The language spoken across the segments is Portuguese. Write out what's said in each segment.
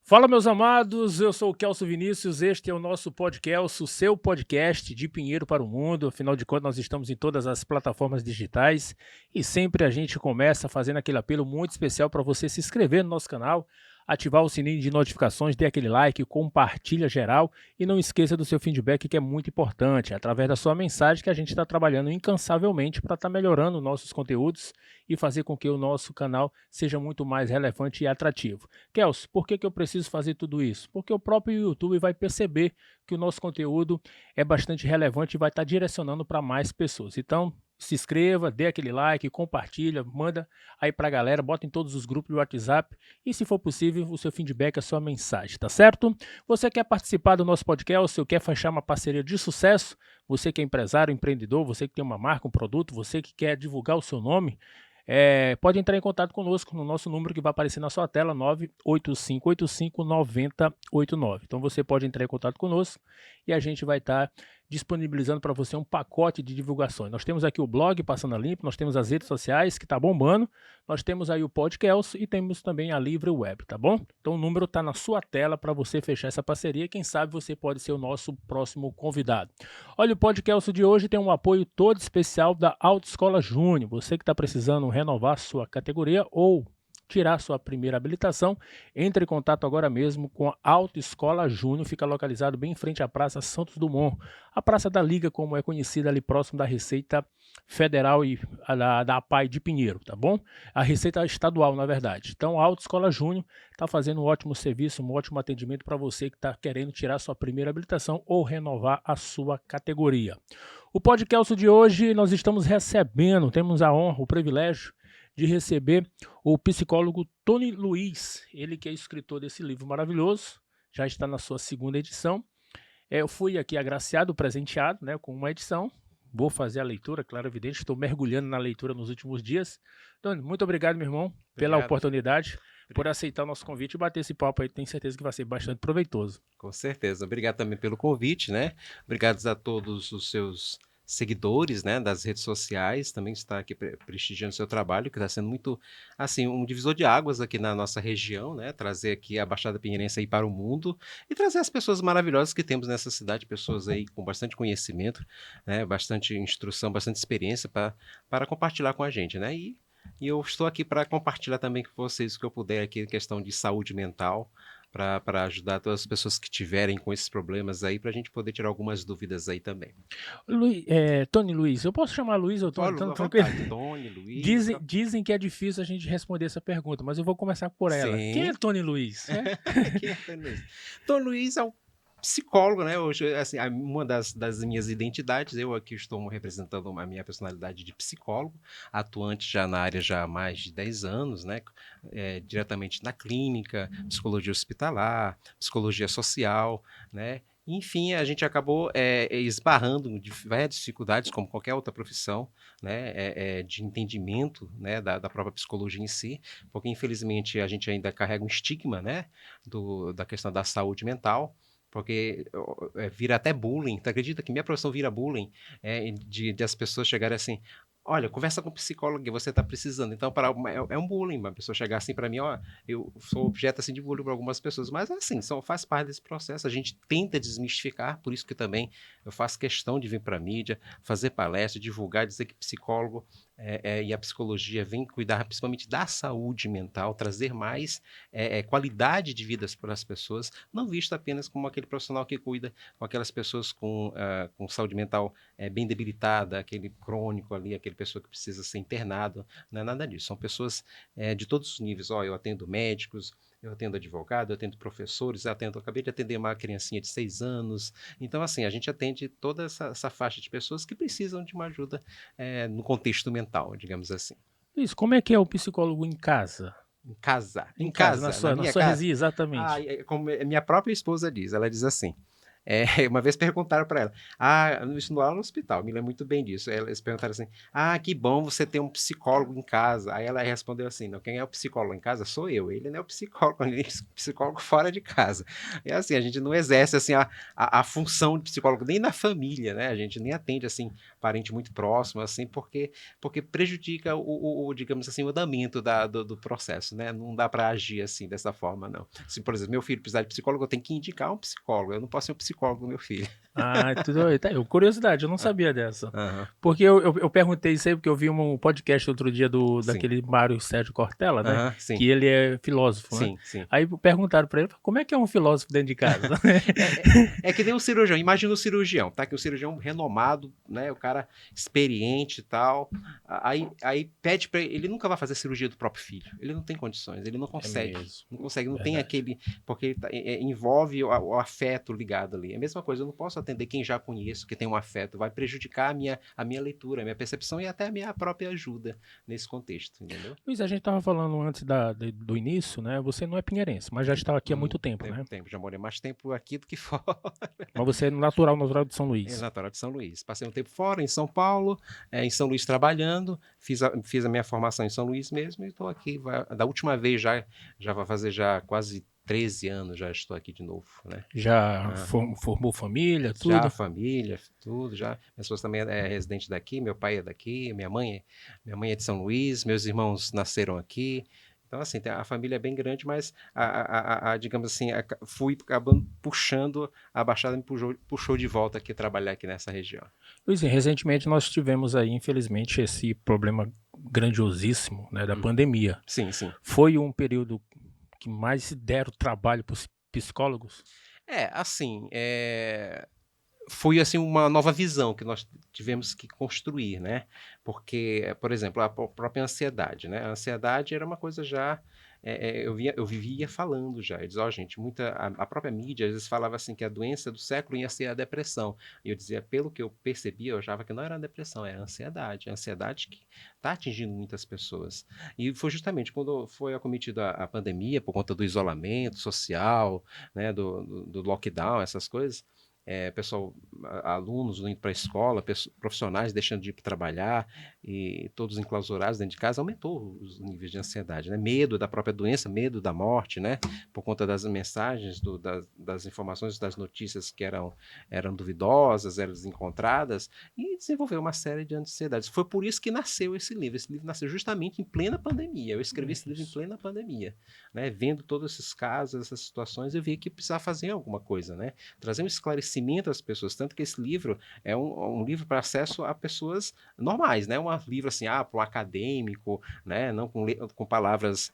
Fala, meus amados, eu sou o Kelso Vinícius, este é o nosso podcast, o seu podcast de Pinheiro para o Mundo. Afinal de contas, nós estamos em todas as plataformas digitais e sempre a gente começa fazendo aquele apelo muito especial para você se inscrever no nosso canal, ativar o sininho de notificações, dê aquele like, compartilha geral e não esqueça do seu feedback, que é muito importante, através da sua mensagem que a gente está trabalhando incansavelmente para estar melhorando nossos conteúdos e fazer com que o nosso canal seja muito mais relevante e atrativo. Kelso, por que eu preciso fazer tudo isso? Porque o próprio YouTube vai perceber que o nosso conteúdo é bastante relevante e vai estar direcionando para mais pessoas. Então, se inscreva, dê aquele like, compartilha, manda aí para a galera, bota em todos os grupos do WhatsApp e, se for possível, o seu feedback, a sua mensagem, tá certo? Você quer participar do nosso podcast, ou quer fechar uma parceria de sucesso, você que é empresário, empreendedor, você que tem uma marca, um produto, você que quer divulgar o seu nome, pode entrar em contato conosco no nosso número que vai aparecer na sua tela, 985859089. Então você pode entrar em contato conosco e a gente vai estar disponibilizando para você um pacote de divulgações. Nós temos aqui o blog Passando a Limpo, nós temos as redes sociais que está bombando, nós temos aí o podcast e temos também a Livre Web, tá bom? Então o número está na sua tela para você fechar essa parceria. Quem sabe você pode ser o nosso próximo convidado. Olha, o podcast de hoje tem um apoio todo especial da Autoescola Júnior. Você que está precisando renovar sua categoria ou tirar sua primeira habilitação, entre em contato agora mesmo com a Autoescola Júnior. Fica localizado bem em frente à Praça Santos Dumont, a Praça da Liga, como é conhecida, ali próximo da Receita Federal e da APAI de Pinheiro, tá bom? A Receita Estadual, na verdade. Então, a Autoescola Júnior está fazendo um ótimo serviço, um ótimo atendimento para você que está querendo tirar sua primeira habilitação ou renovar a sua categoria. O podcast de hoje nós estamos recebendo, temos a honra, o privilégio de receber o psicólogo Tony Luiz, ele que é escritor desse livro maravilhoso, já está na sua segunda edição. Eu fui aqui agraciado, presenteado, né, com uma edição. Vou fazer a leitura, claro, evidente, estou mergulhando na leitura nos últimos dias. Tony, muito obrigado, meu irmão, pela oportunidade, por aceitar o nosso convite e bater esse papo aí. Tenho certeza que vai ser bastante proveitoso. Com certeza. Obrigado também pelo convite, né? Obrigado a todos os seus seguidores, né, das redes sociais, também está aqui prestigiando o seu trabalho, que está sendo muito, assim, um divisor de águas aqui na nossa região, né? Trazer aqui a Baixada Pinheirense aí para o mundo e trazer as pessoas maravilhosas que temos nessa cidade, pessoas aí com bastante conhecimento, né, bastante instrução, bastante experiência para compartilhar com a gente, né? E eu estou aqui para compartilhar também com vocês o que eu puder aqui, questão de saúde mental, para ajudar todas as pessoas que tiverem com esses problemas aí, para a gente poder tirar algumas dúvidas aí também. Tony Luiz, eu posso chamar Luiz ou Tony? Olha, Então, à tranquilo. vontade, Tony, Luiz. Dizem que é difícil a gente responder essa pergunta, mas eu vou começar por ela. Quem é Sim. Tony Luiz? Quem é Tony Luiz? Tony Luiz é um psicólogo, né? Hoje, assim, uma das minhas identidades, eu aqui estou representando a minha personalidade de psicólogo, atuante já na área já há mais de 10 anos, né? Diretamente na clínica, psicologia hospitalar, psicologia social, né? Enfim, a gente acabou esbarrando em várias dificuldades, como qualquer outra profissão, né, de entendimento, né, da própria psicologia em si, porque infelizmente a gente ainda carrega um estigma, né, da questão da saúde mental, porque vira até bullying. Tu acredita que minha profissão vira bullying? De as pessoas chegarem assim, olha, conversa com o psicólogo que você está precisando. Então, é um bullying, uma pessoa chegar assim para mim, ó, eu sou objeto assim de bullying para algumas pessoas, mas assim, faz parte desse processo. A gente tenta desmistificar, por isso que também eu faço questão de vir para a mídia, fazer palestra, divulgar, dizer que psicólogo e a psicologia vem cuidar principalmente da saúde mental, trazer mais qualidade de vida para as pessoas, não visto apenas como aquele profissional que cuida com aquelas pessoas com saúde mental bem debilitada, aquele crônico ali, aquele pessoa que precisa ser internado, não é nada disso. São pessoas de todos os níveis. Eu atendo médicos, eu atendo advogado, eu atendo professores, acabei de atender uma criancinha de 6 anos. Então, assim, a gente atende toda essa faixa de pessoas que precisam de uma ajuda no contexto mental, digamos assim. Luiz, como é que é o psicólogo em casa? Em casa, Em casa, na na sua minha casa. resia, exatamente. Como minha própria esposa diz, ela diz assim, Uma vez perguntaram para ela, isso lá no hospital, me lembro muito bem disso. Eles perguntaram assim, que bom você ter um psicólogo em casa. Aí ela respondeu assim, não, quem é o psicólogo em casa sou eu, ele não é o psicólogo, ele é o psicólogo fora de casa. É assim, a gente não exerce assim a função de psicólogo nem na família, né? A gente nem atende assim parente muito próximo, assim, porque prejudica digamos assim, o andamento do processo, né? Não dá para agir assim dessa forma, não. Se, por exemplo, meu filho precisar de psicólogo, eu tenho que indicar um psicólogo. Eu não posso ser um psicólogo do meu filho. Tudo aí. Tá, curiosidade, eu não sabia dessa. Porque eu perguntei isso aí, porque eu vi um podcast outro dia Sim. daquele Mário Sérgio Cortella, né? Sim. Que ele é filósofo, né? Sim. Aí perguntaram pra ele, como é que é um filósofo dentro de casa? É que nem um cirurgião. Imagina o cirurgião, tá? Que o cirurgião renomado, né? O cara experiente e tal. Aí pede pra ele nunca vai fazer cirurgia do próprio filho. Ele não tem condições, ele não consegue. Não consegue, não tem aquele. Porque envolve o afeto ligado ali. É a mesma coisa, eu não posso atender quem já conheço, que tem um afeto. Vai prejudicar a minha leitura, a minha percepção e até a minha própria ajuda nesse contexto, entendeu? Luiz, a gente estava falando antes do início, né? Você não é pinheirense, mas já está aqui há muito tempo, né? Já morei mais tempo aqui do que fora. Mas você é natural de São Luís. É natural de São Luís. Passei um tempo fora, em São Paulo, em São Luís trabalhando, fiz a minha formação em São Luís mesmo e estou aqui. Da última vez já vai fazer já quase 13 anos, já estou aqui de novo, né? Já formou família, tudo? Já família, tudo, já. Minha esposa também é residente daqui, meu pai é daqui, minha mãe é de São Luís, meus irmãos nasceram aqui. Então, assim, a família é bem grande, mas, digamos assim, fui acabando puxando, a Baixada me puxou de volta aqui, trabalhar aqui nessa região. Luiz, recentemente nós tivemos aí, infelizmente, esse problema grandiosíssimo, né, da pandemia. Sim. Foi um período que mais se deram trabalho para os psicólogos? Foi assim uma nova visão que nós tivemos que construir, né? Porque, por exemplo, a própria ansiedade, né? A ansiedade era uma coisa já eu vivia falando já. Eu dizia, gente, a própria mídia às vezes falava assim que a doença do século ia ser a depressão. E eu dizia, pelo que eu percebia, eu achava que não era a depressão, era a ansiedade. A ansiedade que está atingindo muitas pessoas. E foi justamente quando foi acometida a pandemia, por conta do isolamento social, né, do lockdown, essas coisas. Pessoal, alunos indo para a escola, profissionais deixando de ir trabalhar e todos enclausurados dentro de casa, aumentou os níveis de ansiedade, né? Medo da própria doença, medo da morte, né? Por conta das mensagens, das informações, das notícias que eram duvidosas, eram desencontradas, e desenvolveu uma série de ansiedades. Foi por isso que nasceu esse livro. Esse livro nasceu justamente em plena pandemia. Eu escrevi esse livro em plena pandemia, né? Vendo todos esses casos, essas situações, eu vi que precisava fazer alguma coisa, né? Trazer um esclarecimento às pessoas, tanto que esse livro é um livro para acesso a pessoas normais, né? Um livro assim, para um acadêmico, né? Não com palavras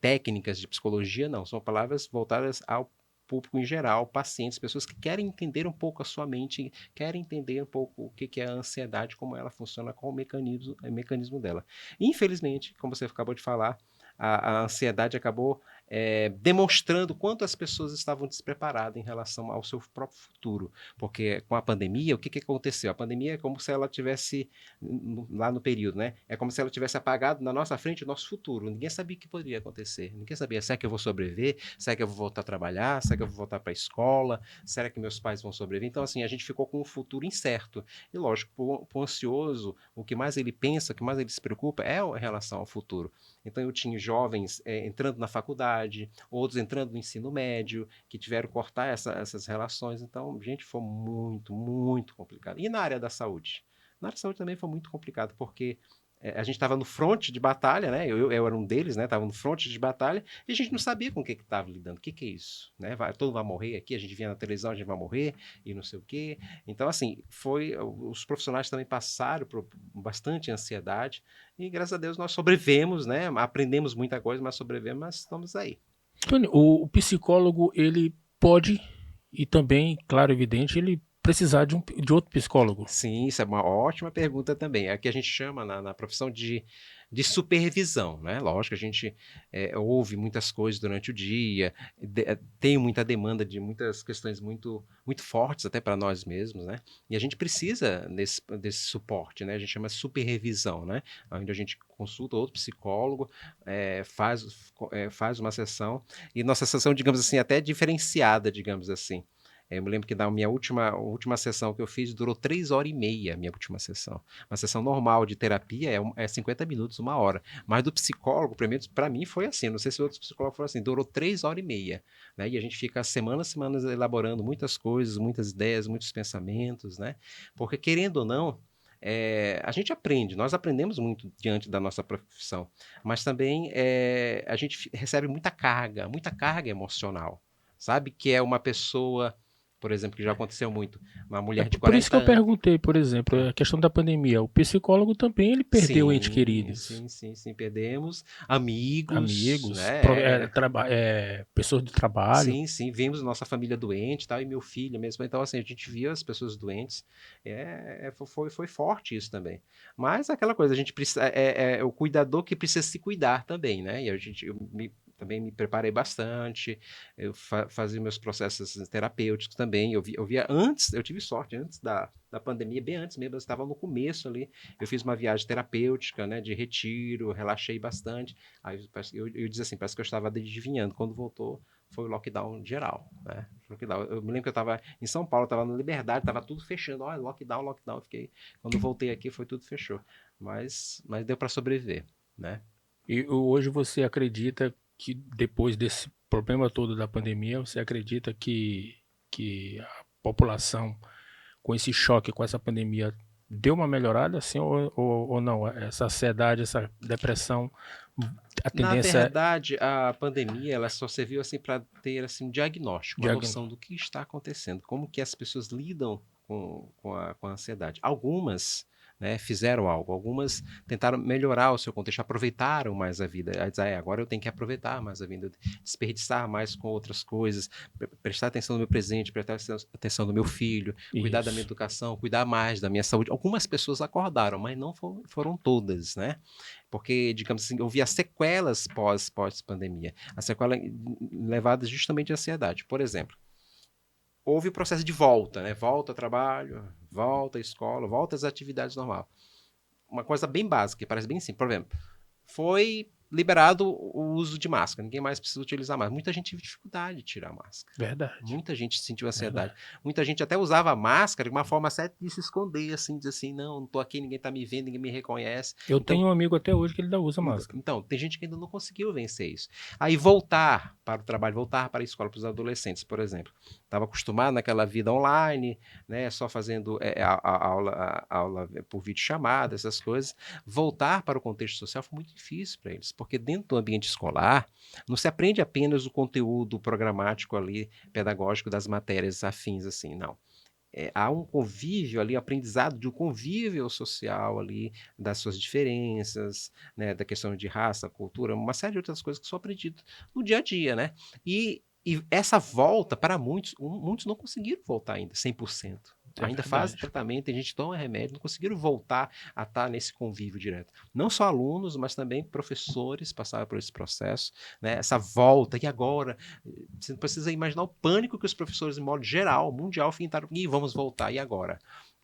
técnicas de psicologia, não. São palavras voltadas ao público em geral, pacientes, pessoas que querem entender um pouco a sua mente, querem entender um pouco o que é a ansiedade, como ela funciona, qual o mecanismo dela. Infelizmente, como você acabou de falar, a ansiedade acabou demonstrando quanto as pessoas estavam despreparadas em relação ao seu próprio futuro. Porque com a pandemia, o que aconteceu? A pandemia é como se ela tivesse, lá no período, né? É como se ela tivesse apagado na nossa frente o nosso futuro. Ninguém sabia o que poderia acontecer. Ninguém sabia, será que eu vou sobreviver? Será que eu vou voltar a trabalhar? Será que eu vou voltar para a escola? Será que meus pais vão sobreviver? Então, assim, a gente ficou com um futuro incerto. E, lógico, para o ansioso, o que mais ele pensa, o que mais ele se preocupa é em relação ao futuro. Então, eu tinha jovens entrando na faculdade, outros entrando no ensino médio, que tiveram que cortar essas relações. Então, gente, foi muito, muito complicado. E na área da saúde? Na área da saúde também foi muito complicado, porque a gente estava no fronte de batalha, né? Eu era um deles, né? Estava no fronte de batalha e a gente não sabia com o que estava lidando. O que é isso? Né? Todo mundo vai morrer aqui, a gente via na televisão, a gente vai morrer e não sei o quê. Então, assim, os profissionais também passaram por bastante ansiedade e, graças a Deus, nós sobrevivemos, né? Aprendemos muita coisa, mas sobrevivemos, mas estamos aí. Tony, o psicólogo, ele pode, e também, claro, evidente, ele precisar de outro psicólogo. Sim, isso é uma ótima pergunta também. É o que a gente chama na profissão de supervisão, né? Lógico, a gente ouve muitas coisas durante o dia, tem muita demanda de muitas questões muito, muito fortes até para nós mesmos, né? E a gente precisa desse suporte, né? A gente chama de supervisão, né? Onde a gente consulta outro psicólogo, faz uma sessão, e nossa sessão, digamos assim, até diferenciada, digamos assim. Eu me lembro que na minha última sessão que eu fiz durou 3 horas e meia, a minha última sessão. Uma sessão normal de terapia é 50 minutos, 1 hora. Mas do psicólogo, para mim foi assim, não sei se outros psicólogos foram assim, durou 3 horas e meia. Né? E a gente fica semanas elaborando muitas coisas, muitas ideias, muitos pensamentos, né? Porque querendo ou não, a gente aprende, nós aprendemos muito diante da nossa profissão, mas também a gente recebe muita carga emocional, sabe? Que é uma pessoa, por exemplo, que já aconteceu muito, uma É mulher de por isso que 40 eu anos. perguntei, por exemplo, a questão da pandemia. O psicólogo também ele perdeu entes Sim, queridos, sim, sim, sim, perdemos amigos, amigos, né? pessoas de trabalho. Sim, sim, vimos nossa família doente, tal, e meu filho mesmo. Então, assim, a gente via as pessoas doentes. Foi forte isso também. Mas aquela coisa, a gente precisa, é o cuidador que precisa se cuidar também, né? E também me preparei bastante, eu fazia meus processos terapêuticos também. Eu via antes, eu tive sorte, antes da pandemia, bem antes mesmo, eu estava no começo ali. Eu fiz uma viagem terapêutica, né, de retiro, relaxei bastante. Aí eu dizia assim, parece que eu estava adivinhando. Quando voltou, foi o lockdown geral, né? Lockdown. Eu me lembro que eu estava em São Paulo, estava na Liberdade, estava tudo fechando. Olha, lockdown, lockdown. Eu fiquei, quando eu voltei aqui, foi tudo fechou. Mas deu para sobreviver, né? E hoje você acredita que depois desse problema todo da pandemia, você acredita que a população, com esse choque, com essa pandemia, deu uma melhorada, assim, ou não? Essa ansiedade, essa depressão, a Na tendência é verdade, a pandemia ela só serviu assim para ter assim um diagnóstico, uma diagn- noção do que está acontecendo, como que as pessoas lidam com a ansiedade. Algumas, né, fizeram algo, algumas tentaram melhorar o seu contexto, aproveitaram mais a vida. Aí diz, agora eu tenho que aproveitar mais a vida, desperdiçar mais com outras coisas, prestar atenção no meu presente, prestar atenção no meu filho, cuidar da minha isso. educação, cuidar mais da minha saúde. Algumas pessoas acordaram, mas não foram todas, né? Porque, digamos assim, houve as sequelas pós-pandemia, as sequelas levadas justamente à ansiedade. Por exemplo, houve o processo de volta, né? Volta ao trabalho, volta à escola, volta às atividades normais. Uma coisa bem básica, que parece bem simples. Por exemplo, foi liberado o uso de máscara, ninguém mais precisa utilizar mais. Muita gente teve dificuldade de tirar a máscara. Verdade, Muita gente sentiu ansiedade. verdade. Muita gente até usava a máscara de uma forma certa de se esconder, assim, dizer assim, não tô aqui, ninguém tá me vendo, ninguém me reconhece. Eu Então, tenho um amigo até hoje que ele ainda usa máscara. então, tem gente que ainda não conseguiu vencer isso. Aí voltar para o trabalho, voltar para a escola, para os adolescentes, por exemplo. Estava acostumado naquela vida online, né, só fazendo aula por videochamada, essas coisas. Voltar para o contexto social foi muito difícil para eles, porque dentro do ambiente escolar não se aprende apenas o conteúdo programático ali, pedagógico das matérias afins, assim, não. Há um convívio ali, aprendizado de um convívio social ali, das suas diferenças, né, da questão de raça, cultura, uma série de outras coisas que são aprendidas no dia a dia, né? E essa volta, para muitos não conseguiram voltar ainda, 100%. É Ainda fazem verdade. tratamento, tem gente que toma remédio, não conseguiram voltar a estar nesse convívio direto. Não só alunos, mas também professores passaram por esse processo, né? Essa volta, e agora? Você não precisa imaginar o pânico que os professores, em modo geral, mundial, fintaram. E vamos voltar, e agora?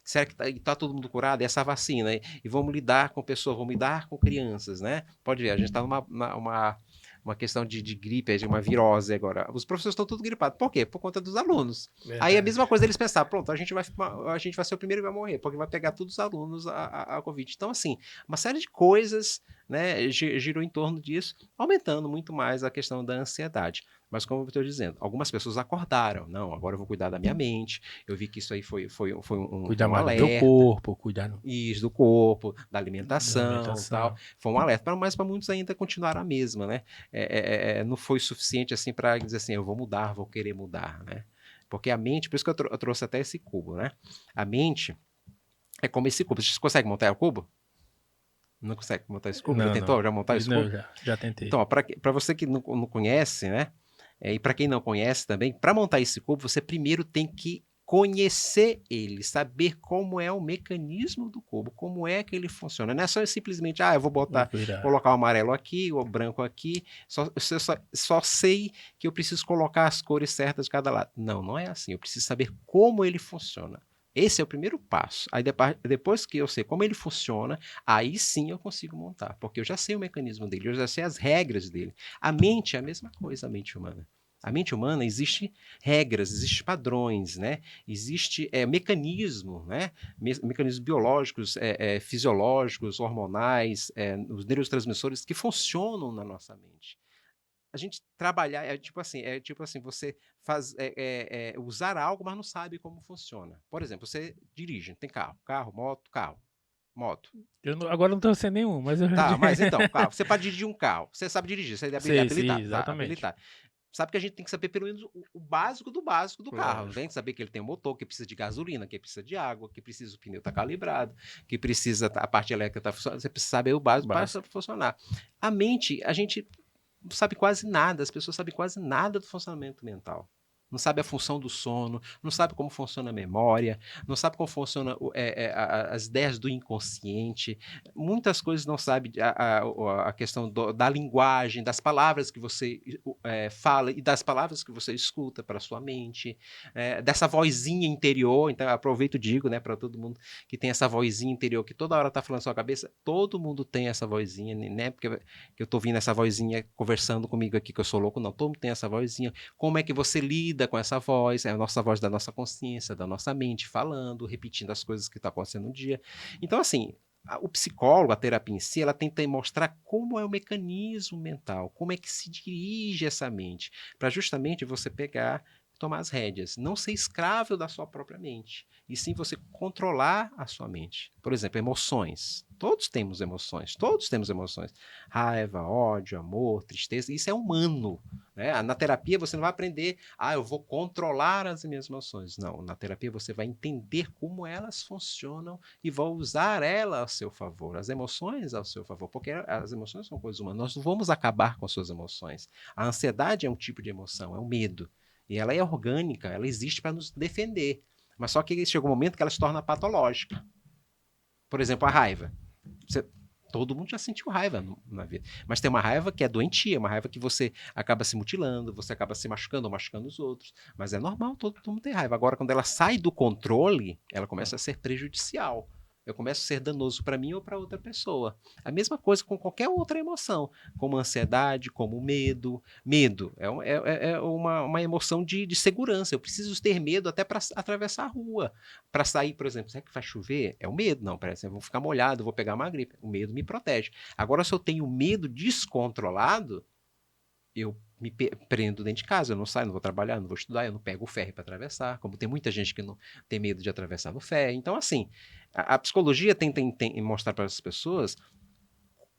Será que tá todo mundo curado? E essa vacina? E vamos lidar com pessoas, vamos lidar com crianças, né? Pode ver, a gente está uma questão de gripe, de uma virose agora. Os professores estão tudo gripados. Por quê? Por conta dos alunos. Aí a Verdade. mesma coisa eles pensaram, pronto, a gente vai ser o primeiro que vai morrer, porque vai pegar todos os alunos a Covid. Então, assim, uma série de coisas, né, girou em torno disso, aumentando muito mais a questão da ansiedade. Mas como eu estou dizendo, algumas pessoas acordaram. Não, agora eu vou cuidar da minha mente. Eu vi que isso aí foi Cuidar um mais do meu alerta. corpo, cuidar Isso, do corpo, da da alimentação, tal. alimentação. Foi um alerta, mas para muitos ainda continuaram a mesma, né? Não foi suficiente assim para dizer assim, eu vou mudar, vou querer mudar, né? Porque a mente, por isso que eu trouxe até esse cubo, né? A mente é como esse cubo. Você consegue montar o cubo? Não consegue montar esse cubo? Já Não, não. tentou? Já montar esse Não, cubo? já tentei. Então, para você que não conhece, né? E para quem não conhece também, para montar esse cubo, você primeiro tem que conhecer ele, saber como é o mecanismo do cubo, como é que ele funciona. Não é só simplesmente, eu vou Virar. colocar o amarelo aqui, o branco aqui, só sei que eu preciso colocar as cores certas de cada lado. Não, não é assim. Eu preciso saber como ele funciona. Esse é o primeiro passo. Aí depois que eu sei como ele funciona, aí sim eu consigo montar, porque eu já sei o mecanismo dele, eu já sei as regras dele. A mente é a mesma coisa, a mente humana. A mente humana existe regras, existe padrões, né? Existe mecanismo, né? Mecanismos biológicos, fisiológicos, hormonais, os neurotransmissores que funcionam na nossa mente. A gente trabalhar é tipo assim, você usar algo, mas não sabe como funciona. Por exemplo, você dirige, tem carro, moto. Agora não tô sem nenhum, mas eu Tá, mas então, carro. Você pode dirigir um carro. Você sabe dirigir, você é sei, sim, habilitado. Tá, exatamente. habilitado. Sabe que a gente tem que saber pelo menos o básico do básico do carro. Lógico. Tem que saber que ele tem um motor, que precisa de gasolina, que precisa de água, que precisa o pneu estar calibrado, que precisa a parte elétrica estar funcionando. Você precisa saber o básico para funcionar. A mente, a gente não sabe quase nada, as pessoas sabem quase nada do funcionamento mental. Não sabe a função do sono, não sabe como funciona a memória, não sabe como funciona as ideias do inconsciente. Muitas coisas não sabe a questão da linguagem, das palavras que você fala e das palavras que você escuta para a sua mente, dessa vozinha interior. Então, aproveito e digo, né, para todo mundo que tem essa vozinha interior que toda hora está falando na sua cabeça, todo mundo tem essa vozinha, né? Porque eu estou ouvindo essa vozinha conversando comigo aqui, que eu sou louco, não, todo mundo tem essa vozinha. Como é que você lida com essa voz? É a nossa voz da nossa consciência, da nossa mente, falando, repetindo as coisas que estão acontecendo no dia. Então, assim, o psicólogo, a terapia em si, ela tenta mostrar como é o mecanismo mental, como é que se dirige essa mente, para justamente você pegar, tomar as rédeas, não ser escravo da sua própria mente, e sim você controlar a sua mente. Por exemplo, emoções. Todos temos emoções. Raiva, ódio, amor, tristeza. Isso é humano, né? Na terapia você não vai aprender, eu vou controlar as minhas emoções. Não, na terapia você vai entender como elas funcionam e vai usar elas a seu favor, as emoções ao seu favor, porque as emoções são coisas humanas. Nós não vamos acabar com suas emoções. A ansiedade é um tipo de emoção, é um medo. E ela é orgânica, ela existe para nos defender. Mas só que chega um momento que ela se torna patológica. Por exemplo, a raiva. Todo mundo já sentiu raiva na vida. Mas tem uma raiva que é doentia, uma raiva que você acaba se mutilando, você acaba se machucando ou machucando os outros. Mas é normal, todo mundo tem raiva. Agora, quando ela sai do controle, ela começa a ser prejudicial. Eu começo a ser danoso para mim ou para outra pessoa. A mesma coisa com qualquer outra emoção, como ansiedade, como medo. Medo é uma emoção de segurança. Eu preciso ter medo até para atravessar a rua. Para sair, por exemplo, será que vai chover? É o medo. Não, parece eu vou ficar molhado, vou pegar uma gripe. O medo me protege. Agora, se eu tenho medo descontrolado, eu me prendo dentro de casa, eu não saio, não vou trabalhar, não vou estudar, eu não pego o ferry para atravessar, como tem muita gente que não tem medo de atravessar no ferry. Então, assim, a psicologia tenta mostrar para as pessoas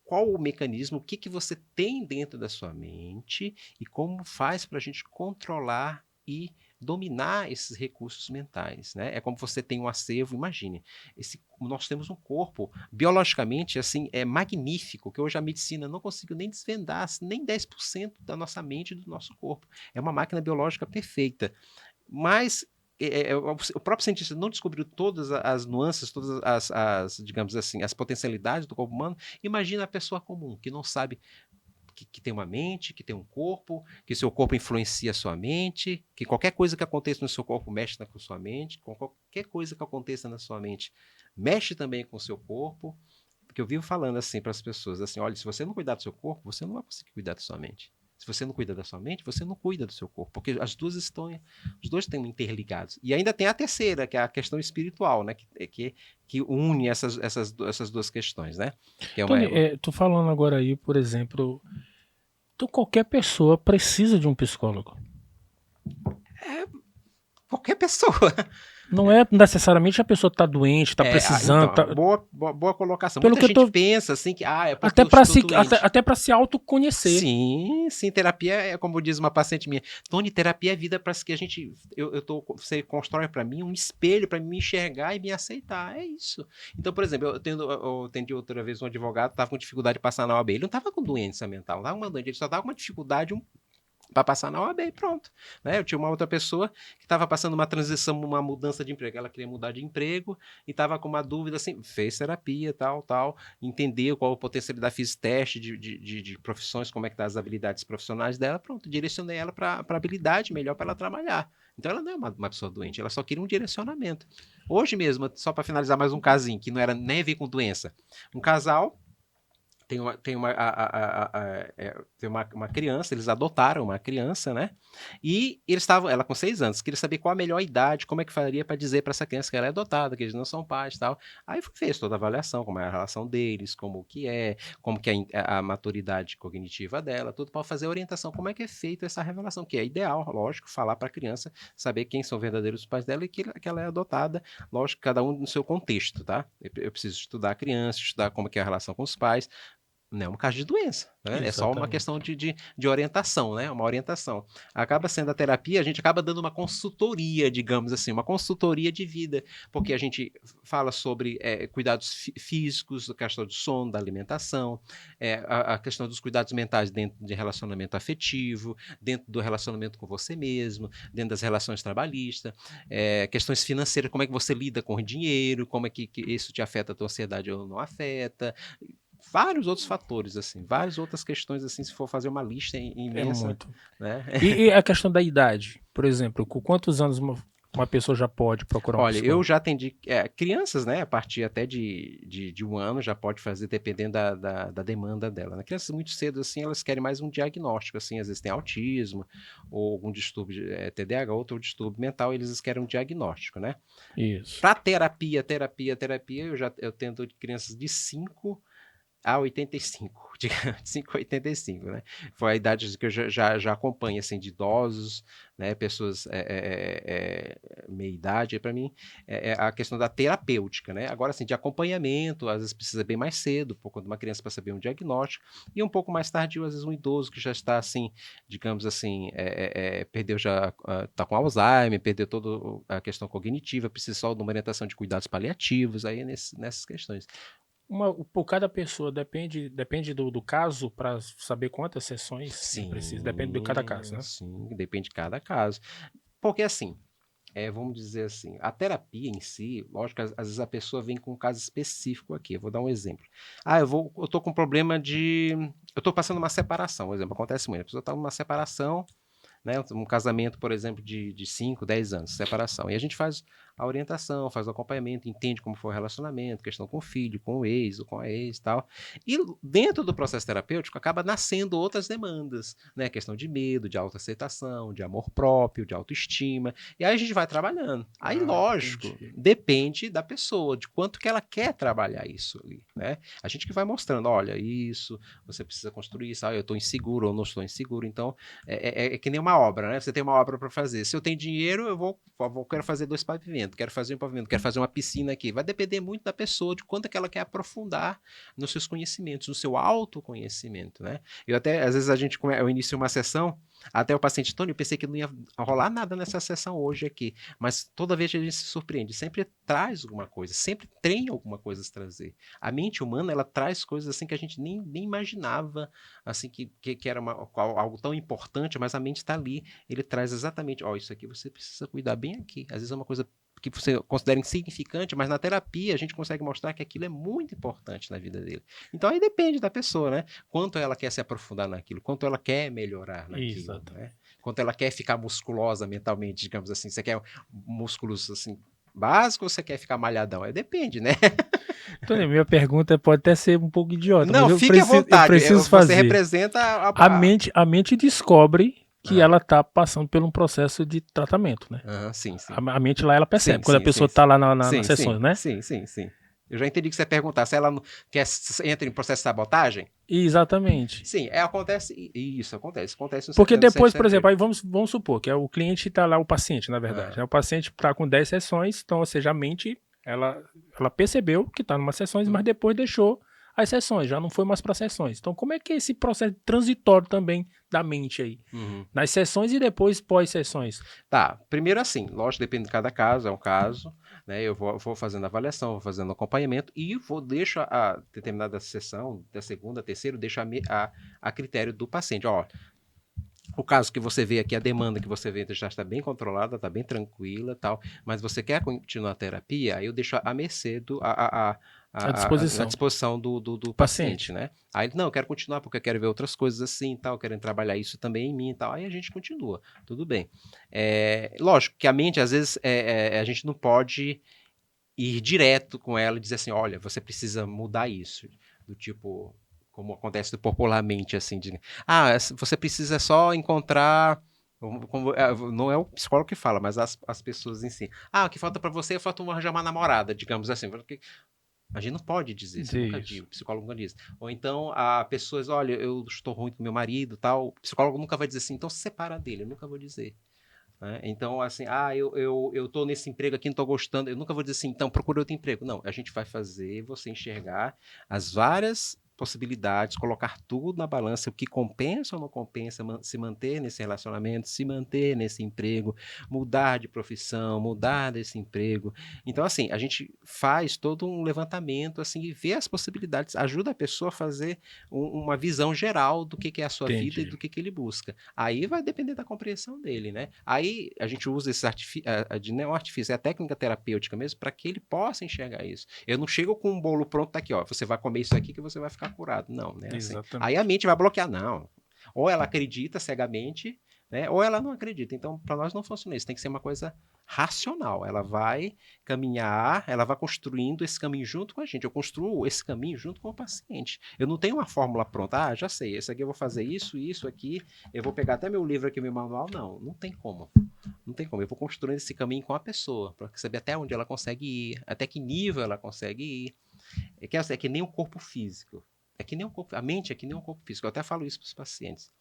qual o mecanismo, o que você tem dentro da sua mente e como faz para a gente controlar e dominar esses recursos mentais, né? É como você tem um acervo, imagine, nós temos um corpo biologicamente assim magnífico, que hoje a medicina não conseguiu nem desvendar nem 10% da nossa mente e do nosso corpo. É uma máquina biológica perfeita, mas o próprio cientista não descobriu todas as nuances, todas digamos assim, as potencialidades do corpo humano. Imagina a pessoa comum que não sabe que tem uma mente, que tem um corpo, que seu corpo influencia a sua mente, que qualquer coisa que aconteça no seu corpo mexe com a sua mente, qualquer coisa que aconteça na sua mente mexe também com o seu corpo. Porque eu vivo falando assim para as pessoas, assim, olha, se você não cuidar do seu corpo, você não vai conseguir cuidar da sua mente. Se você não cuida da sua mente, você não cuida do seu corpo, porque os dois estão interligados. E ainda tem a terceira, que é a questão espiritual, né, que une essas duas questões, né? Que Tony, tô falando agora aí, por exemplo, então qualquer pessoa precisa de um psicólogo. Qualquer pessoa. Não é necessariamente a pessoa tá doente, tá precisando. Então, boa colocação. Pelo Muita que gente pensa assim que é porque até para se autoconhecer. Sim, terapia é como diz uma paciente minha. Tony, terapia é vida para que a gente você constrói para mim um espelho para me enxergar e me aceitar. É isso. Então, por exemplo, eu atendi outra vez um advogado, estava com dificuldade de passar na OAB. Ele não estava com doença mental, não estava com uma doença, ele só estava com uma dificuldade para passar na OAB, pronto. Né? Eu tinha uma outra pessoa que estava passando uma transição, uma mudança de emprego. Ela queria mudar de emprego e estava com uma dúvida assim, fez terapia, tal, entendeu qual a potencialidade, fiz teste de profissões, como é que tá as habilidades profissionais dela, pronto, direcionei ela para habilidade melhor para ela trabalhar. Então ela não é uma pessoa doente, ela só queria um direcionamento. Hoje mesmo, só para finalizar mais um casinho, que não era nem a ver com doença, um casal Tem uma criança, eles adotaram uma criança, né? E ela com 6 anos, queria saber qual a melhor idade, como é que faria para dizer para essa criança que ela é adotada, que eles não são pais e tal. Aí fez toda a avaliação, como é a relação deles, como que é a maturidade cognitiva dela, tudo para fazer a orientação, como é que é feita essa revelação, que é ideal, lógico, falar para a criança, saber quem são verdadeiros pais dela e que ela é adotada, lógico, cada um no seu contexto, tá? Eu preciso estudar a criança, estudar como que é a relação com os pais. Não é um caso de doença, né? É só uma questão Exatamente. de orientação, né? Uma orientação. Acaba sendo a terapia, a gente acaba dando uma consultoria, digamos assim, uma consultoria de vida, porque a gente fala sobre cuidados físicos, a questão do sono, da alimentação, a questão dos cuidados mentais dentro de relacionamento afetivo, dentro do relacionamento com você mesmo, dentro das relações trabalhistas, questões financeiras, como é que você lida com o dinheiro, como é que isso te afeta a tua ansiedade ou não afeta, vários outros fatores, assim, várias outras questões, assim, se for fazer uma lista É imensa, muito. né? E a questão da idade, por exemplo, com quantos anos uma pessoa já pode procurar um Olha, eu psicólogo? já atendi crianças, né, a partir até de 1 ano já pode fazer, dependendo da demanda dela, né? Crianças muito cedo, assim, elas querem mais um diagnóstico, assim, às vezes tem autismo, ou algum distúrbio TDAH, outro distúrbio mental, eles querem um diagnóstico, né? Isso. Para terapia, eu tento crianças de 5 a 85, de 5 a 85, né? Foi a idade que eu já acompanho, assim, de idosos, né? Pessoas meia idade, para mim, é a questão da terapêutica, né? Agora, assim, de acompanhamento, às vezes precisa bem mais cedo, por conta de uma criança para saber um diagnóstico, e um pouco mais tardio, às vezes um idoso que já está, assim, digamos assim, perdeu já, está com Alzheimer, perdeu toda a questão cognitiva, precisa só de uma orientação de cuidados paliativos, aí nessas questões. Por cada pessoa, depende do caso para saber quantas sessões precisa. Depende de cada caso, Sim, né? sim, depende de cada caso. Porque assim, vamos dizer assim, a terapia em si, lógico, às vezes a pessoa vem com um caso específico aqui. Eu vou dar um exemplo. Eu tô com problema eu tô passando uma separação, por exemplo, acontece muito. A pessoa tá numa separação, né? Um casamento, por exemplo, de 5, 10 anos, separação. E a gente faz a orientação, faz o acompanhamento, entende como foi o relacionamento, questão com o filho, com o ex ou com a ex e tal. E dentro do processo terapêutico acaba nascendo outras demandas, né? Questão de medo, de autoaceitação, de amor próprio, de autoestima. E aí a gente vai trabalhando. Aí, lógico, Entendi. depende da pessoa, de quanto que ela quer trabalhar isso ali, né? A gente que vai mostrando, olha, isso, você precisa construir isso, eu estou inseguro ou não estou inseguro, então é que nem uma obra, né? Você tem uma obra para fazer. Se eu tenho dinheiro, quero fazer 2 pavimentos, quero fazer um pavimento, quero fazer uma piscina aqui. Vai depender muito da pessoa, de quanto é que ela quer aprofundar nos seus conhecimentos, no seu autoconhecimento, né? Às vezes eu inicio uma sessão, até o paciente, Tony, eu pensei que não ia rolar nada nessa sessão hoje aqui, mas toda vez a gente se surpreende, sempre traz alguma coisa, sempre tem alguma coisa a trazer. A mente humana, ela traz coisas assim que a gente nem imaginava, assim, que era algo tão importante, mas a mente está ali, ele traz exatamente, isso aqui você precisa cuidar bem aqui. Às vezes é uma coisa que você considera insignificante, mas na terapia a gente consegue mostrar que aquilo é muito importante na vida dele. Então aí depende da pessoa, né? Quanto ela quer se aprofundar naquilo, quanto ela quer melhorar naquilo, né? Exatamente. Quanto ela quer ficar musculosa mentalmente, digamos assim. Você quer músculos assim básicos ou você quer ficar malhadão? Depende, né? Tony, minha pergunta pode até ser um pouco idiota, mas Não, fique à eu vontade. preciso Você fazer. representa A mente descobre que Ah, ela está passando por um processo de tratamento, né? sim, sim. A mente lá, ela Sim, percebe, quando a sim, sim. pessoa está lá nas Sim, sessões, sim, né? sim, sim, sim. Eu já entendi que você ia perguntar se ela entra em processo de sabotagem. Exatamente. Sim, isso acontece no Porque centro depois, por exemplo, terapêutico. aí vamos supor que o cliente está lá, o paciente, na verdade, Ah, né? O paciente está com 10 sessões, então, ou seja, a mente, ela percebeu que está numa sessões, mas depois deixou as sessões, já não foi mais para sessões. Então, como é que é esse processo transitório também da mente aí? uhum. Nas sessões e depois pós-sessões. Tá, primeiro assim, lógico, depende de cada caso, é um caso, né? Eu vou fazendo avaliação, vou fazendo acompanhamento e deixo a determinada sessão, da segunda, terceira, deixo a critério do paciente. Ó, o caso que você vê aqui, a demanda que você vê já está bem controlada, está bem tranquila, tal, mas você quer continuar a terapia, aí eu deixo à mercê À à disposição. disposição do paciente, Paciente. né? Aí ele, não, eu quero continuar porque eu quero ver outras coisas assim, tal, quero trabalhar isso também em mim e tal, aí a gente continua, tudo bem. Lógico que a mente, às vezes, a gente não pode ir direto com ela e dizer assim, olha, você precisa mudar isso, do tipo, como acontece popularmente, assim, você precisa só encontrar, não é o psicólogo que fala, mas as pessoas em si. O que falta para você falta arranjar uma namorada, digamos assim. Porque a gente não pode dizer, você nunca diz, Isso. o psicólogo nunca diz. Ou então, a pessoas, olha, eu estou ruim com meu marido, tal, o psicólogo nunca vai dizer assim, então se separa dele, eu nunca vou dizer. Né? Então, assim, eu tô nesse emprego aqui, não tô gostando. Eu nunca vou dizer assim, então procura outro emprego. Não, a gente vai fazer você enxergar as várias possibilidades, colocar tudo na balança, o que compensa ou não compensa, se manter nesse relacionamento, se manter nesse emprego, mudar de profissão, mudar desse emprego. Então, assim, a gente faz todo um levantamento, assim, e vê as possibilidades, ajuda a pessoa a fazer uma visão geral do que é a sua vida e Entendi. do que ele busca. Aí vai depender da compreensão dele, né? Aí a gente usa esse não artifício, é a técnica terapêutica mesmo, para que ele possa enxergar isso. Eu não chego com um bolo pronto, tá aqui, ó, você vai comer isso aqui que você vai ficar curado. Não, né? Assim. Aí a Exatamente. mente vai bloquear, não. Ou ela acredita cegamente, né? Ou ela não acredita. Então, para nós não funciona isso. Tem que ser uma coisa racional. Ela vai caminhar, ela vai construindo esse caminho junto com a gente. Eu construo esse caminho junto com o paciente. Eu não tenho uma fórmula pronta. Já sei, esse aqui eu vou fazer isso aqui. Eu vou pegar até meu livro aqui, meu manual. Não, não tem como. Não tem como. Eu vou construindo esse caminho com a pessoa, para saber até onde ela consegue ir, até que nível ela consegue ir. É que nem o corpo físico. É que nem o corpo, a mente é que nem o corpo físico. Eu até falo isso para os pacientes.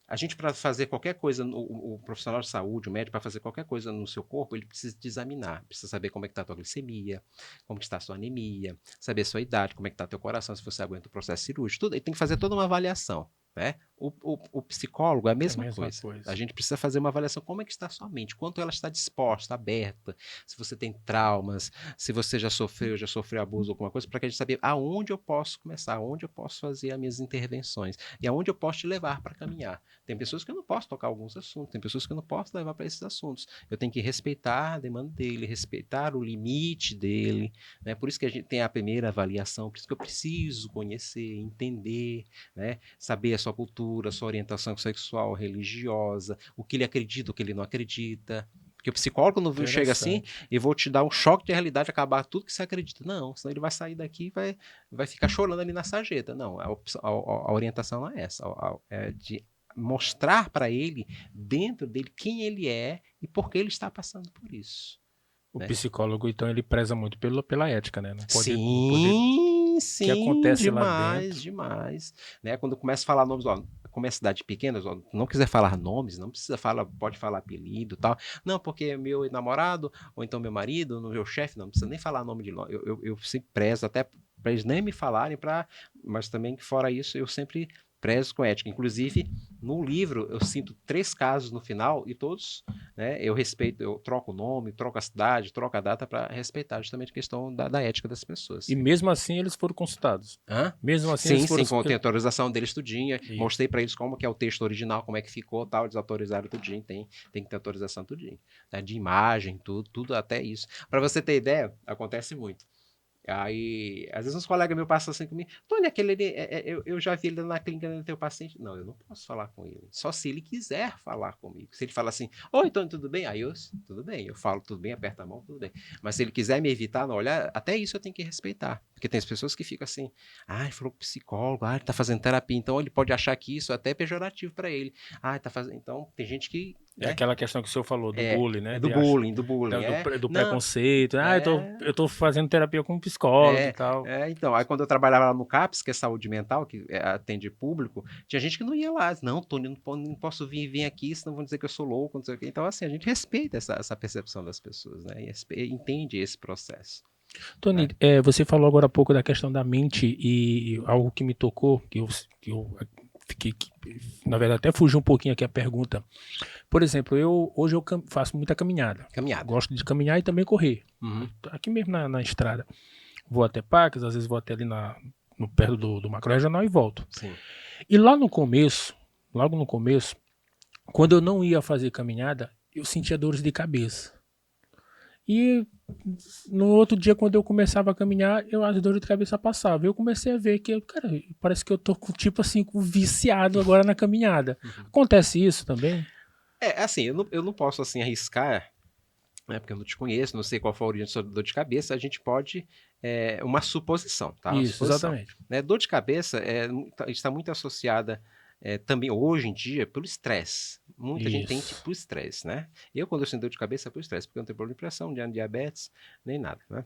A gente, para fazer qualquer coisa, o profissional de saúde, o médico, para fazer qualquer coisa no seu corpo, ele precisa te examinar. Precisa saber como é que está a tua glicemia, como que está a sua anemia, saber a sua idade, como é que está teu coração, se você aguenta o processo cirúrgico. Tudo, ele tem que fazer toda uma avaliação. Né? O psicólogo é a mesma coisa. A gente precisa fazer uma avaliação como é que está a sua mente, quanto ela está disposta, aberta, se você tem traumas, se você já sofreu abuso, alguma coisa, para que a gente saber aonde eu posso começar, aonde eu posso fazer as minhas intervenções e aonde eu posso te levar para caminhar. Tem pessoas que eu não posso tocar alguns assuntos, tem pessoas que eu não posso levar para esses assuntos. Eu tenho que respeitar a demanda dele, respeitar o limite dele, né? Por isso que a gente tem a primeira avaliação, por isso que eu preciso conhecer, entender, né? Saber a sua cultura, a sua orientação sexual, religiosa, o que ele acredita, o que ele não acredita. Porque o psicólogo não chega assim e vou te dar um choque de realidade, acabar tudo que você acredita. Não, senão ele vai sair daqui e vai ficar chorando ali na sarjeta. Não, a orientação não é essa. É de mostrar para ele, dentro dele, quem ele é e por que ele está passando por isso. O psicólogo, então, ele preza muito pela ética, né? Não pode, Sim, que acontece demais, lá dentro. demais. Né? Quando começa a falar nomes, como é cidade pequena, não quiser falar nomes, não precisa falar, pode falar apelido e tal. Não, porque é meu namorado, ou então meu marido, meu chefe, não precisa nem falar nome de nome. Eu sempre prezo, até para eles nem me falarem, mas também, fora isso, eu sempre prezo com ética. Inclusive, no livro, eu sinto 3 casos no final e todos, né, eu respeito, eu troco o nome, troco a cidade, troco a data para respeitar justamente a questão da ética das pessoas. E mesmo assim eles foram consultados? Mesmo assim sim, eles foram... Sim, tem autorização deles tudinho. Mostrei para eles como que é o texto original, como é que ficou, tal, eles autorizaram tudinho, tem que ter autorização tudinho. Né, de imagem, tudo até isso. Para você ter ideia, acontece muito. Aí, às vezes uns colegas meus passam assim comigo, Tony, aquele ali, eu já vi ele na clínica do teu paciente. Não, eu não posso falar com ele. Só se ele quiser falar comigo. Se ele fala assim, oi, Tony, tudo bem? Aí tudo bem. Eu falo, tudo bem, aperta a mão, tudo bem. Mas se ele quiser me evitar, não olhar, até isso eu tenho que respeitar. Porque tem as pessoas que ficam assim, ele falou com psicólogo, ele tá fazendo terapia, então ele pode achar que isso é até pejorativo para ele. Tá fazendo. Então, tem gente que... É aquela questão que o senhor falou, do bullying, né? Do bullying. Do preconceito. Eu tô fazendo terapia com um psicólogo e tal. Então, aí quando eu trabalhava lá no CAPS, que é saúde mental, que atende público, tinha gente que não ia lá. Não, Tony, não posso vir aqui, senão vão dizer que eu sou louco, não sei o quê. Então, assim, a gente respeita essa percepção das pessoas, né? E entende esse processo. Tony, você falou agora há pouco da questão da mente e algo que me tocou, que eu fiquei, na verdade, até fugiu um pouquinho aqui a pergunta. Por exemplo, hoje eu faço muita caminhada. Gosto de caminhar e também correr. Aqui mesmo na estrada. Vou até parques, às vezes vou até ali no perto do macro-regional e volto. Sim. E logo no começo, quando eu não ia fazer caminhada, eu sentia dores de cabeça. E no outro dia, quando eu começava a caminhar, as dores de cabeça passavam. Eu comecei a ver que, cara, parece que eu tô tipo assim, viciado agora na caminhada. Acontece isso também? Assim, eu não posso assim arriscar né, porque eu não te conheço, não sei qual foi a origem da sua dor de cabeça, a gente pode, uma suposição, tá? Uma Isso, suposição. exatamente. Né? Dor de cabeça está muito associada também, hoje em dia, pelo estresse. Muita gente tem Isso. tipo estresse, né? Quando eu sinto dor de cabeça, é por estresse, porque eu não tenho problema de pressão, nem diabetes, nem nada, né?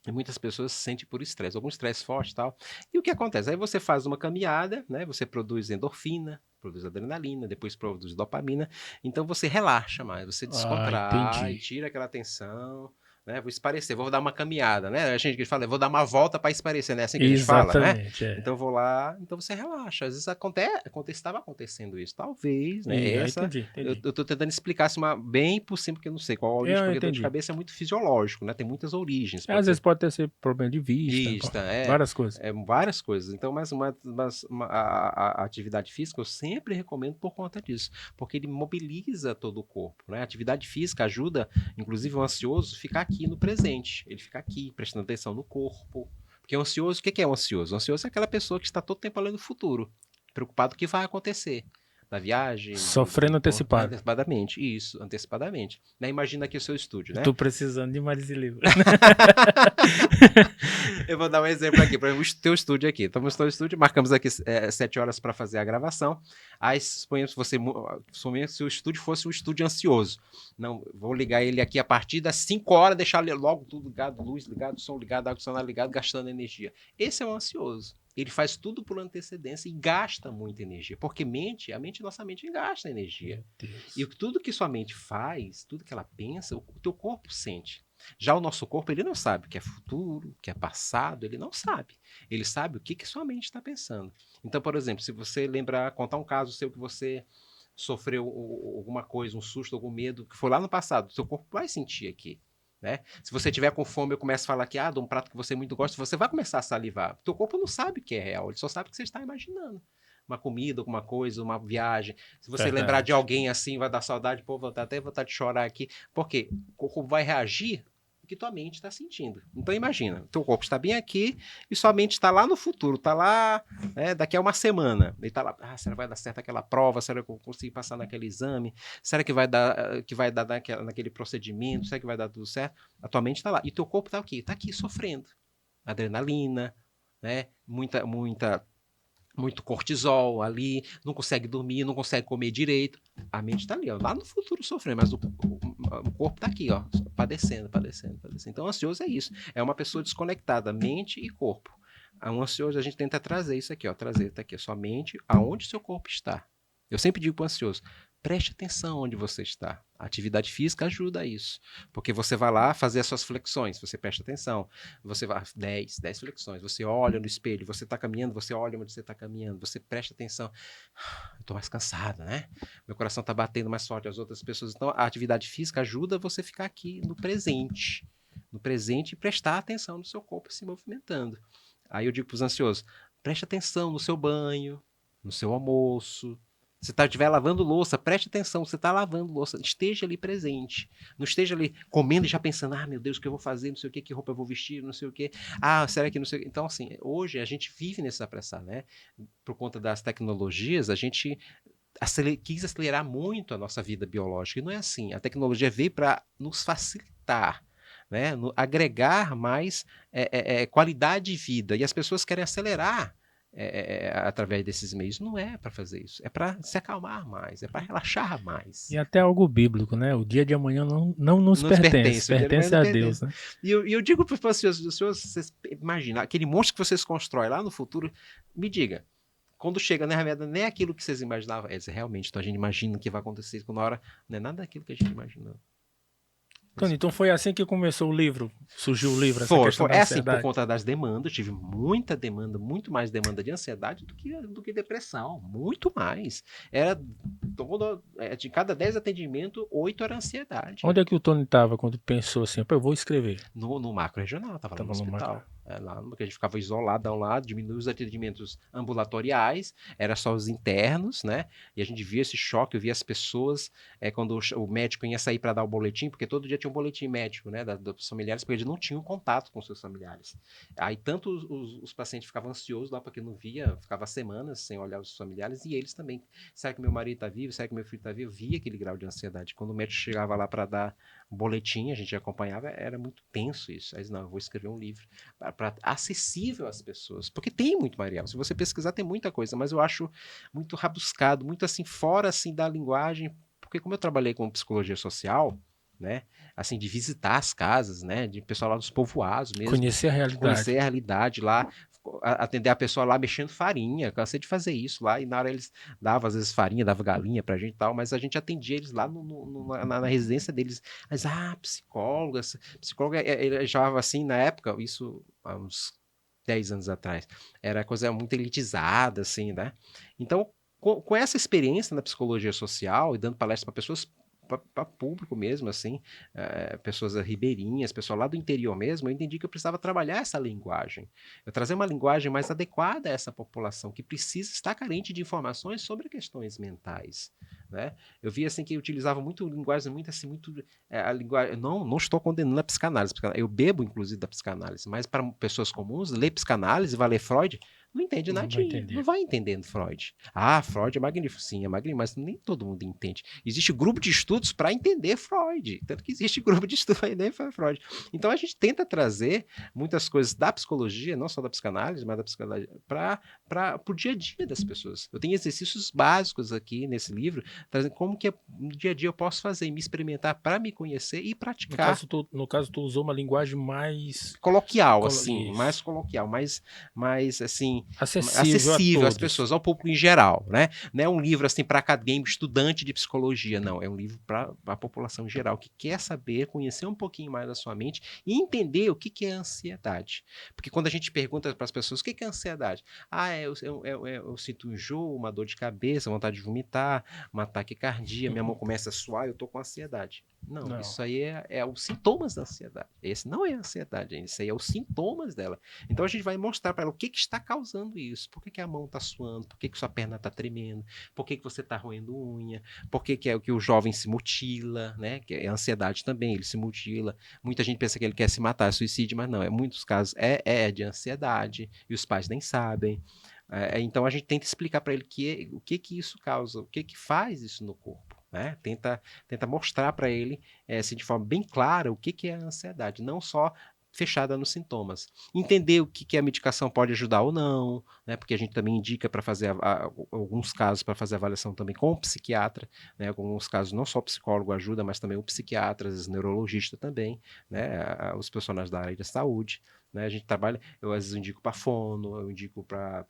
E muitas pessoas se sentem por estresse, algum estresse forte e tal. E o que acontece? Aí você faz uma caminhada, né? Você produz endorfina, produz adrenalina, depois produz dopamina. Então você relaxa mais, você Ah, descontrai, entendi. tira aquela tensão, né? Vou esparecer, vou dar uma caminhada, né? A gente que fala, vou dar uma volta para esparecer, né? É assim que a gente fala, né? Exatamente, é. Então eu vou lá, então você relaxa. Às vezes estava acontecendo isso, talvez, né? Entendi, Eu entendi. estou tentando explicar assim, bem por cima, porque eu não sei qual a origem, Eu porque dor de entendi. cabeça é muito fisiológico, né? Tem muitas origens, Às pode vezes ser pode ter esse problema de vista, vista, várias coisas. várias coisas. Então, mas a atividade física eu sempre recomendo por conta disso, porque ele mobiliza todo o corpo, né? A atividade física ajuda, inclusive o ansioso, a ficar aqui no presente. Ele fica aqui, prestando atenção no corpo. Porque o ansioso, o que é o ansioso? O ansioso é aquela pessoa que está todo tempo olhando o futuro, preocupado com o que vai acontecer. Da viagem, Sofrendo antecipado. antecipadamente. Isso, antecipadamente. Né? Imagina aqui o seu estúdio, Eu né? tô precisando demais desse livro. Eu vou dar um exemplo aqui, para o teu estúdio aqui. Estamos no teu estúdio, marcamos aqui 7 horas para fazer a gravação. Aí, suponhamos se o estúdio fosse um estúdio ansioso. Não, vou ligar ele aqui a partir das 5 horas, deixar logo tudo ligado, luz ligado, som ligado, ar-condicionado ligado, gastando energia. Esse é um ansioso. Ele faz tudo por antecedência e gasta muita energia, porque nossa mente gasta energia. Meu E Deus. tudo que sua mente faz, tudo que ela pensa, o teu corpo sente. Já o nosso corpo, ele não sabe o que é futuro, o que é passado, ele não sabe. Ele sabe o que sua mente está pensando. Então, por exemplo, se você lembrar, contar um caso seu que você sofreu alguma coisa, um susto, algum medo, que foi lá no passado, seu corpo vai sentir aqui. Né? Se você tiver com fome, eu começo a falar aqui, de um prato que você muito gosta, você vai começar a salivar. O teu corpo não sabe o que é real, ele só sabe o que você está imaginando. Uma comida, alguma coisa, uma viagem. Se você lembrar de Verdade. alguém assim, vai dar saudade, pô, vou até vontade de chorar aqui. Por quê? O corpo vai reagir o que tua mente está sentindo. Então imagina, teu corpo está bem aqui e sua mente está lá no futuro, está lá, daqui a uma semana. Ele está lá, será que vai dar certo aquela prova? Será que eu consigo passar naquele exame? Será que vai dar naquele procedimento? Será que vai dar tudo certo? A tua mente está lá. E teu corpo está o quê? Está aqui sofrendo. Adrenalina, né? Muito cortisol ali, não consegue dormir, não consegue comer direito. A mente está ali, ó, lá no futuro sofrendo, mas o corpo está aqui, ó, padecendo. Então, ansioso é isso. É uma pessoa desconectada, mente e corpo. Um ansioso, a gente tenta trazer isso aqui, ó, tá aqui, a sua mente, aonde seu corpo está. Eu sempre digo para o ansioso, preste atenção onde você está. A atividade física ajuda a isso. Porque você vai lá fazer as suas flexões, você presta atenção. Você vai 10 flexões, você olha no espelho, você está caminhando, você olha onde você está caminhando, você presta atenção. Eu estou mais cansado, né? Meu coração está batendo mais forte as outras pessoas. Então, a atividade física ajuda você a ficar aqui no presente. No presente e prestar atenção no seu corpo se movimentando. Aí eu digo para os ansiosos, preste atenção no seu banho, no seu almoço. Se estiver lavando louça, preste atenção, você está lavando louça, esteja ali presente. Não esteja ali comendo e já pensando, meu Deus, o que eu vou fazer, não sei o que roupa eu vou vestir, não sei o que. Será que não sei o que. Então, assim, hoje a gente vive nesse apressar, né? Por conta das tecnologias, a gente quis acelerar muito a nossa vida biológica. E não é assim. A tecnologia veio para nos facilitar, né? Agregar mais qualidade de vida. E as pessoas querem acelerar através desses meios. Não é para fazer isso. É para se acalmar mais, é para relaxar mais. E até algo bíblico, né? O dia de amanhã não nos Não nos pertence, pertence, o dia de amanhã pertence não a Deus, pertence. né? E eu digo para vocês imagina, aquele monstro que vocês constroem lá no futuro, me diga, quando chega, na realidade, nem aquilo que vocês imaginavam. Realmente, então a gente imagina o que vai acontecer, quando na hora não é nada daquilo que a gente imaginou. Tony, então foi assim que começou o livro, surgiu o livro, essa Foi. questão da É assim, por ansiedade. conta das demandas, tive muita demanda, muito mais demanda de ansiedade do que depressão, muito mais. Era de cada 10 atendimentos, 8 era ansiedade. Onde é que o Tony estava quando pensou assim, eu vou escrever? No macro regional, estava lá no Tava no macro. hospital. Lá, porque a gente ficava isolado a um lado, diminuiu os atendimentos ambulatoriais, era só os internos, né? E a gente via esse choque, eu via as pessoas, quando o médico ia sair para dar o boletim, porque todo dia tinha um boletim médico, né, dos familiares, porque eles não tinham contato com seus familiares. Aí tanto os pacientes ficavam ansiosos lá porque não via, ficava semanas sem olhar os familiares, e eles também. Será que meu marido está vivo? Será que meu filho está vivo? Via aquele grau de ansiedade. Quando o médico chegava lá para dar boletim, a gente acompanhava, era muito tenso isso. Aí, não, eu vou escrever um livro acessível às pessoas, porque tem muito material. Se você pesquisar, tem muita coisa, mas eu acho muito rabuscado, muito assim, fora assim da linguagem, porque como eu trabalhei com psicologia social, né, assim, de visitar as casas, né, de pessoal lá dos povoados mesmo, Conhecer a de conhecer realidade. a realidade lá, atender a pessoa lá mexendo farinha, cansei de fazer isso lá, e na hora eles davam às vezes farinha, dava galinha pra gente e tal, mas a gente atendia eles lá na residência deles, mas psicóloga, ele chamava assim na época, isso há uns 10 anos atrás, era coisa muito elitizada, assim, né, então com essa experiência na psicologia social e dando palestra para pessoas, para público mesmo, assim, pessoas ribeirinhas, pessoal lá do interior mesmo, eu entendi que eu precisava trabalhar essa linguagem. Eu trazer uma linguagem mais adequada a essa população que precisa estar carente de informações sobre questões mentais, né? Eu vi assim que eu utilizava muito linguagem, muito assim, muito a linguagem. Não estou condenando a psicanálise. Eu bebo inclusive da psicanálise, mas para pessoas comuns, ler psicanálise, vai ler Freud, não entende Não vai nadinha, não entender. vai entendendo Freud. Ah, Freud é magnífico, sim, é magnífico, mas nem todo mundo entende. Existe grupo de estudos para entender Freud, tanto que existe grupo de estudos para entender Freud. Então a gente tenta trazer muitas coisas da psicologia, não só da psicanálise, mas da psicanálise, para o dia a dia das pessoas. Eu tenho exercícios básicos aqui nesse livro, trazendo como que no dia a dia eu posso fazer, me experimentar para me conhecer e praticar. No caso, tu usou uma linguagem mais Coloquial, assim, mais isso, coloquial, mais assim, acessível a acessível às todos. pessoas, ao público em geral, né? Não é um livro assim para acadêmico, estudante de psicologia, não. É um livro para a população em geral que quer saber, conhecer um pouquinho mais da sua mente e entender o que é ansiedade. Porque quando a gente pergunta para as pessoas o que é ansiedade, eu sinto enjoo, uma dor de cabeça, vontade de vomitar, uma taquicardia, minha mão começa a suar, eu tô com ansiedade. Não, Não. isso aí é os sintomas da ansiedade. Esse não é a ansiedade, isso aí é os sintomas dela. Então a gente vai mostrar para ela o que está causando isso. Por que a mão está suando? Por que sua perna está tremendo? Por que você está roendo unha? Por que é o que o jovem se mutila, né? Que é a ansiedade também, ele se mutila. Muita gente pensa que ele quer se matar, é suicídio, mas não. Em muitos casos é de ansiedade e os pais nem sabem. Então a gente tenta explicar para ele o que isso causa, o que faz isso no corpo. Né? Tenta mostrar para ele assim, de forma bem clara o que é a ansiedade, não só fechada nos sintomas. Entender o que a medicação pode ajudar ou não, né? Porque a gente também indica para fazer alguns casos para fazer avaliação também com o psiquiatra, né? Alguns casos não só o psicólogo ajuda, mas também o psiquiatra, às vezes neurologista também, né? Os profissionais da área da saúde, né? A gente trabalha, eu às vezes indico para fono, eu indico para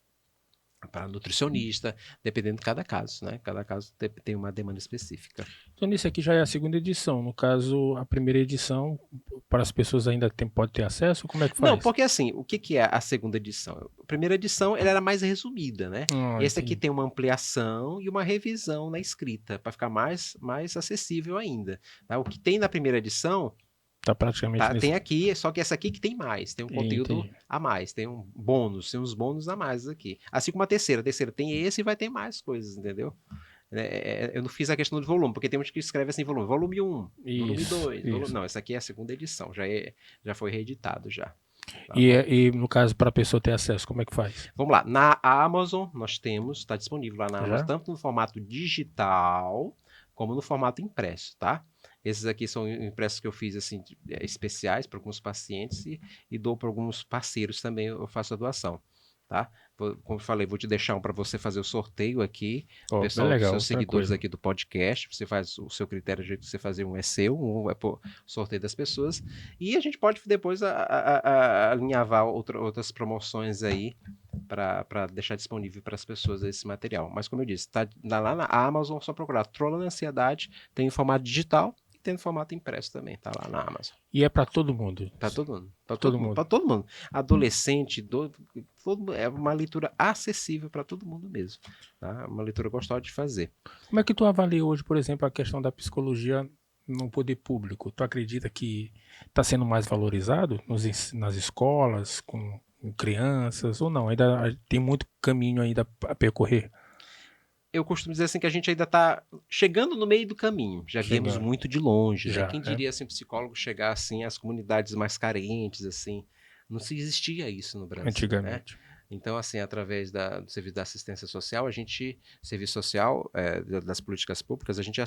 nutricionista, dependendo de cada caso, né? Cada caso tem uma demanda específica. Então, nisso aqui já é a segunda edição. No caso, a primeira edição, para as pessoas ainda podem ter acesso? Como é que Não, faz? porque assim, o que é a segunda edição? A primeira edição ela era mais resumida, né? Esse aqui Entendi. tem uma ampliação e uma revisão na escrita, para ficar mais acessível ainda. Tá? O que tem na primeira edição Tá praticamente nesse. tem aqui, só que essa aqui que tem mais, tem um conteúdo Entendi. a mais, tem um bônus, tem uns bônus a mais aqui. Assim como a terceira tem esse e vai ter mais coisas, entendeu? Eu não fiz a questão do volume, porque tem uns que escreve assim, volume 1, volume Isso, 2, isso. não, essa aqui é a segunda edição, já foi reeditado já. Tá E, bom? e no caso, para a pessoa ter acesso, como é que faz? Vamos lá, na Amazon nós temos, está disponível lá na Amazon, Já? tanto no formato digital, como no formato impresso, tá? Esses aqui são impressos que eu fiz assim, especiais para alguns pacientes e dou para alguns parceiros também, eu faço a doação, tá? Como eu falei, vou te deixar um para você fazer o sorteio aqui. O Ó, bem pessoal dos seus legal, seguidores tranquilo. aqui do podcast, você faz o seu critério, o jeito que você fazer um é seu, um é por sorteio das pessoas. E a gente pode depois alinhavar outras promoções aí para deixar disponível para as pessoas esse material. Mas como eu disse, tá lá na Amazon, só procurar Trollando Ansiedade, tem em formato digital e tem em formato impresso também, tá lá na Amazon. E é para todo mundo? Para todo mundo, para Todo todo mundo, mundo. para todo mundo. Adolescente, é uma leitura acessível para todo mundo mesmo, tá? Uma leitura gostosa de fazer. Como é que tu avalia hoje, por exemplo, a questão da psicologia no poder público? Tu acredita que está sendo mais valorizado nas escolas, com crianças, ou não? Ainda tem muito caminho ainda a percorrer? Eu costumo dizer assim que a gente ainda está chegando no meio do caminho, já viemos Chegando. muito de longe, né? Já, Quem diria assim, psicólogo chegar assim às comunidades mais carentes, assim, não se existia isso no Brasil, né? antigamente. Então, assim, através do serviço da assistência social, serviço social, das políticas públicas, a gente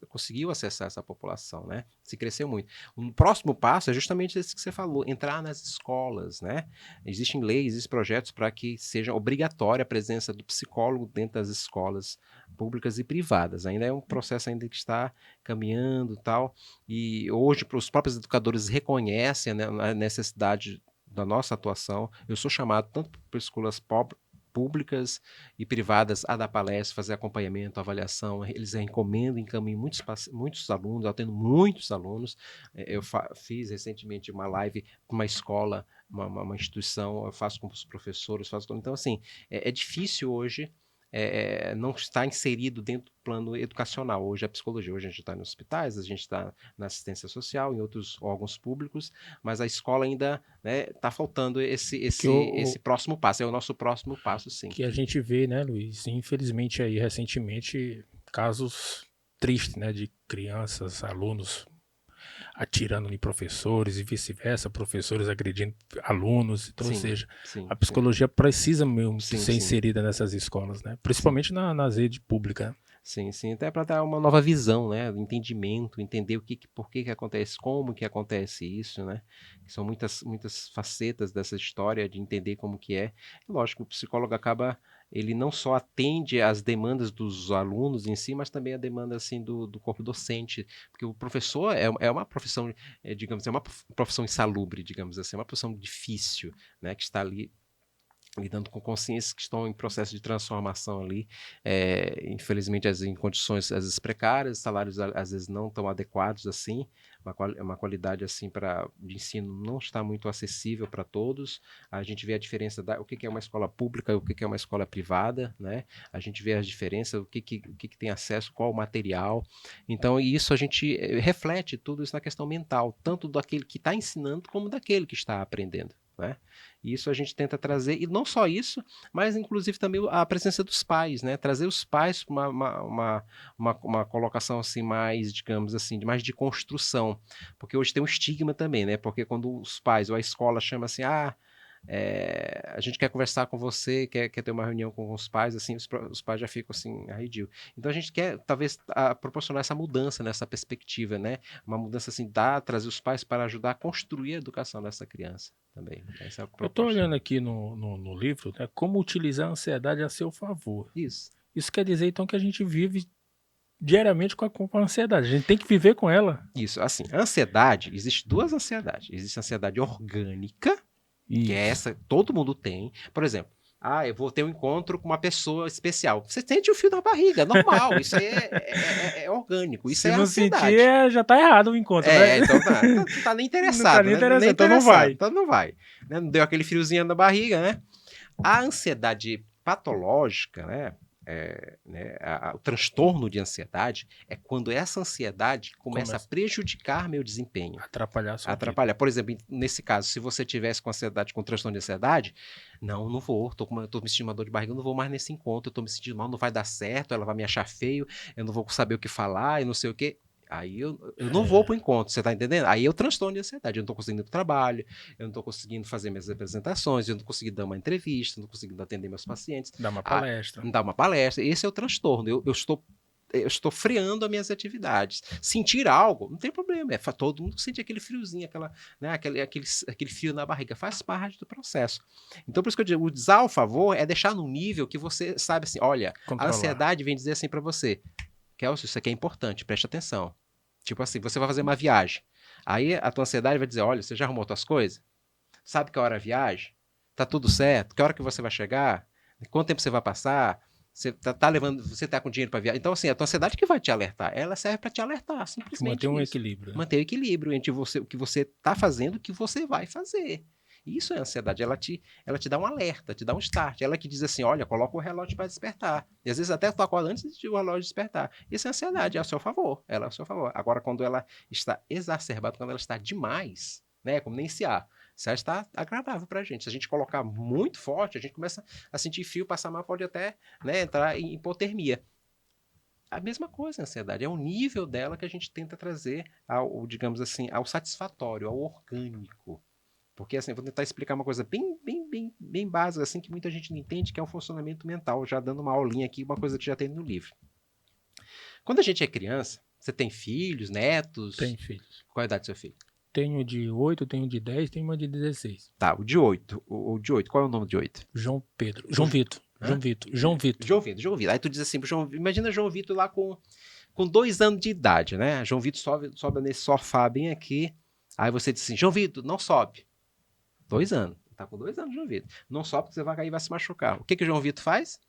conseguiu acessar essa população, né? Se cresceu muito. O próximo passo é justamente esse que você falou, entrar nas escolas, né? Existem leis, existem projetos para que seja obrigatória a presença do psicólogo dentro das escolas públicas e privadas. Ainda é um processo ainda que está caminhando e tal, e hoje os próprios educadores reconhecem, né, a necessidade da nossa atuação. Eu sou chamado tanto por escolas públicas e privadas a dar palestra, fazer acompanhamento, avaliação. Eles recomendam, encaminham muitos alunos, eu atendo muitos alunos. Eu fiz recentemente uma live com uma escola, uma instituição, eu faço com os professores, então assim, é difícil hoje não está inserido dentro do plano educacional. Hoje a psicologia, hoje a gente está nos hospitais, a gente está na assistência social, em outros órgãos públicos, mas a escola ainda está faltando Que, esse próximo passo, é o nosso próximo passo, sim. que a gente vê, né, Luiz, infelizmente aí recentemente, casos tristes, né, de crianças, alunos atirando em professores e vice-versa, professores agredindo alunos. Então, ou seja, a psicologia precisa mesmo ser inserida nessas escolas, né? Principalmente nas redes públicas. Sim, até para dar uma nova visão, né, do entendimento, entender por que acontece, como que acontece isso, né, que são muitas facetas dessa história de entender como que é. Lógico, o psicólogo ele não só atende às demandas dos alunos em si, mas também a demanda, assim, do corpo docente, porque o professor é uma profissão, digamos, é uma profissão insalubre, digamos assim, é uma profissão difícil, né, que está ali lidando com consciências que estão em processo de transformação ali, infelizmente em condições às vezes precárias, salários às vezes não tão adequados assim, uma qualidade assim de ensino não está muito acessível para todos. A gente vê a diferença o que é uma escola pública e o que é uma escola privada, né? A gente vê as diferenças, o que tem acesso, qual o material. Então isso a gente reflete tudo isso na questão mental, tanto daquele que está ensinando como daquele que está aprendendo, né? Isso a gente tenta trazer, e não só isso, mas inclusive também a presença dos pais, né? Trazer os pais para uma colocação assim mais, digamos assim, mais de construção, porque hoje tem um estigma também, né? Porque quando os pais ou a escola chama assim, a gente quer conversar com você, quer ter uma reunião com os pais, assim, os pais já ficam assim, arredio. Então a gente quer, talvez, proporcionar essa mudança nessa perspectiva, né? Uma mudança assim, trazer os pais para ajudar a construir a educação dessa criança também. Essa é a Eu estou proposta. olhando aqui no livro, né, como utilizar a ansiedade a seu favor. Isso. Isso quer dizer, então, que a gente vive diariamente com a ansiedade. A gente tem que viver com ela. Isso, assim, a ansiedade, existe duas ansiedades. Existe a ansiedade orgânica, que é essa, todo mundo tem. Por exemplo, eu vou ter um encontro com uma pessoa especial. Você sente o fio na barriga, normal. Isso aí é orgânico. Isso Se é não ansiedade. sentir, já tá errado o encontro, né? Então não tá nem interessado, Não tá nem né? interessado, então não vai. Então não vai. Né? Não deu aquele friozinho na barriga, né? A ansiedade patológica, né? O transtorno de ansiedade é quando essa ansiedade começa a prejudicar meu desempenho. Atrapalhar a sua vida. Por exemplo, nesse caso, se você tivesse com ansiedade, com transtorno de ansiedade, não vou, tô me sentindo uma dor de barriga, não vou mais nesse encontro, eu tô me sentindo mal, não vai dar certo, ela vai me achar feio, eu não vou saber o que falar, e não sei o quê. Aí eu não vou pro encontro, você tá entendendo? Aí eu transtorno de ansiedade, eu não tô conseguindo ir pro trabalho, eu não tô conseguindo fazer minhas apresentações, eu não consigo dar uma entrevista, não consigo atender meus pacientes. Dar uma palestra. Dar uma palestra. Esse é o transtorno. Eu estou freando as minhas atividades. Sentir algo, não tem problema. Todo mundo sente aquele friozinho, aquele frio na barriga. Faz parte do processo. Então, por isso que eu digo, o usar o favor é deixar num nível que você sabe assim, olha, controlar. A ansiedade vem dizer assim para você, Kelso, isso aqui é importante, preste atenção. Tipo assim, você vai fazer uma viagem. Aí a tua ansiedade vai dizer, olha, você já arrumou tuas coisas? Sabe que hora é a viagem? Tá tudo certo? Que hora que você vai chegar? Quanto tempo você vai passar? Você tá com dinheiro para viajar? Então, assim, a tua ansiedade que vai te alertar. Ela serve para te alertar, simplesmente. Manter um equilíbrio. Né? Manter o equilíbrio entre o que você tá fazendo e o que você vai fazer. Isso é ansiedade. Ela te dá um alerta, te dá um start. Ela que diz assim, olha, coloca o relógio para despertar. E às vezes até tu acorda antes de o relógio despertar. Isso é ansiedade, é ao seu favor. Ela é ao seu favor. Agora, quando ela está exacerbada, quando ela está demais, né, como nem se há, isso está agradável para a gente. Se a gente colocar muito forte, a gente começa a sentir frio, passar mal, pode até, né, entrar em hipotermia. A mesma coisa a ansiedade, é o nível dela que a gente tenta trazer ao, digamos assim, ao satisfatório, ao orgânico. Porque, assim, eu vou tentar explicar uma coisa bem básica, assim, que muita gente não entende, que é o funcionamento mental, já dando uma aulinha aqui, uma coisa que já tem no livro. Quando a gente é criança, você tem filhos, netos? Tem filhos. Qual a idade do seu filho? Tenho de 8, tenho de 10, tenho uma de 16. Tá, o de 8. O de 8, qual é o nome de 8? João Pedro. João Vitor. João Vitor. João Vitor. João Vitor. Aí tu diz assim, imagina João Vitor lá com 2 anos de idade, né? João Vitor sobe nesse sofá bem aqui. Aí você diz assim, João Vitor, não sobe. 2 anos. Tá com 2 anos, João Vitor. Não sobe porque você vai cair e vai se machucar. O que o João Vitor faz?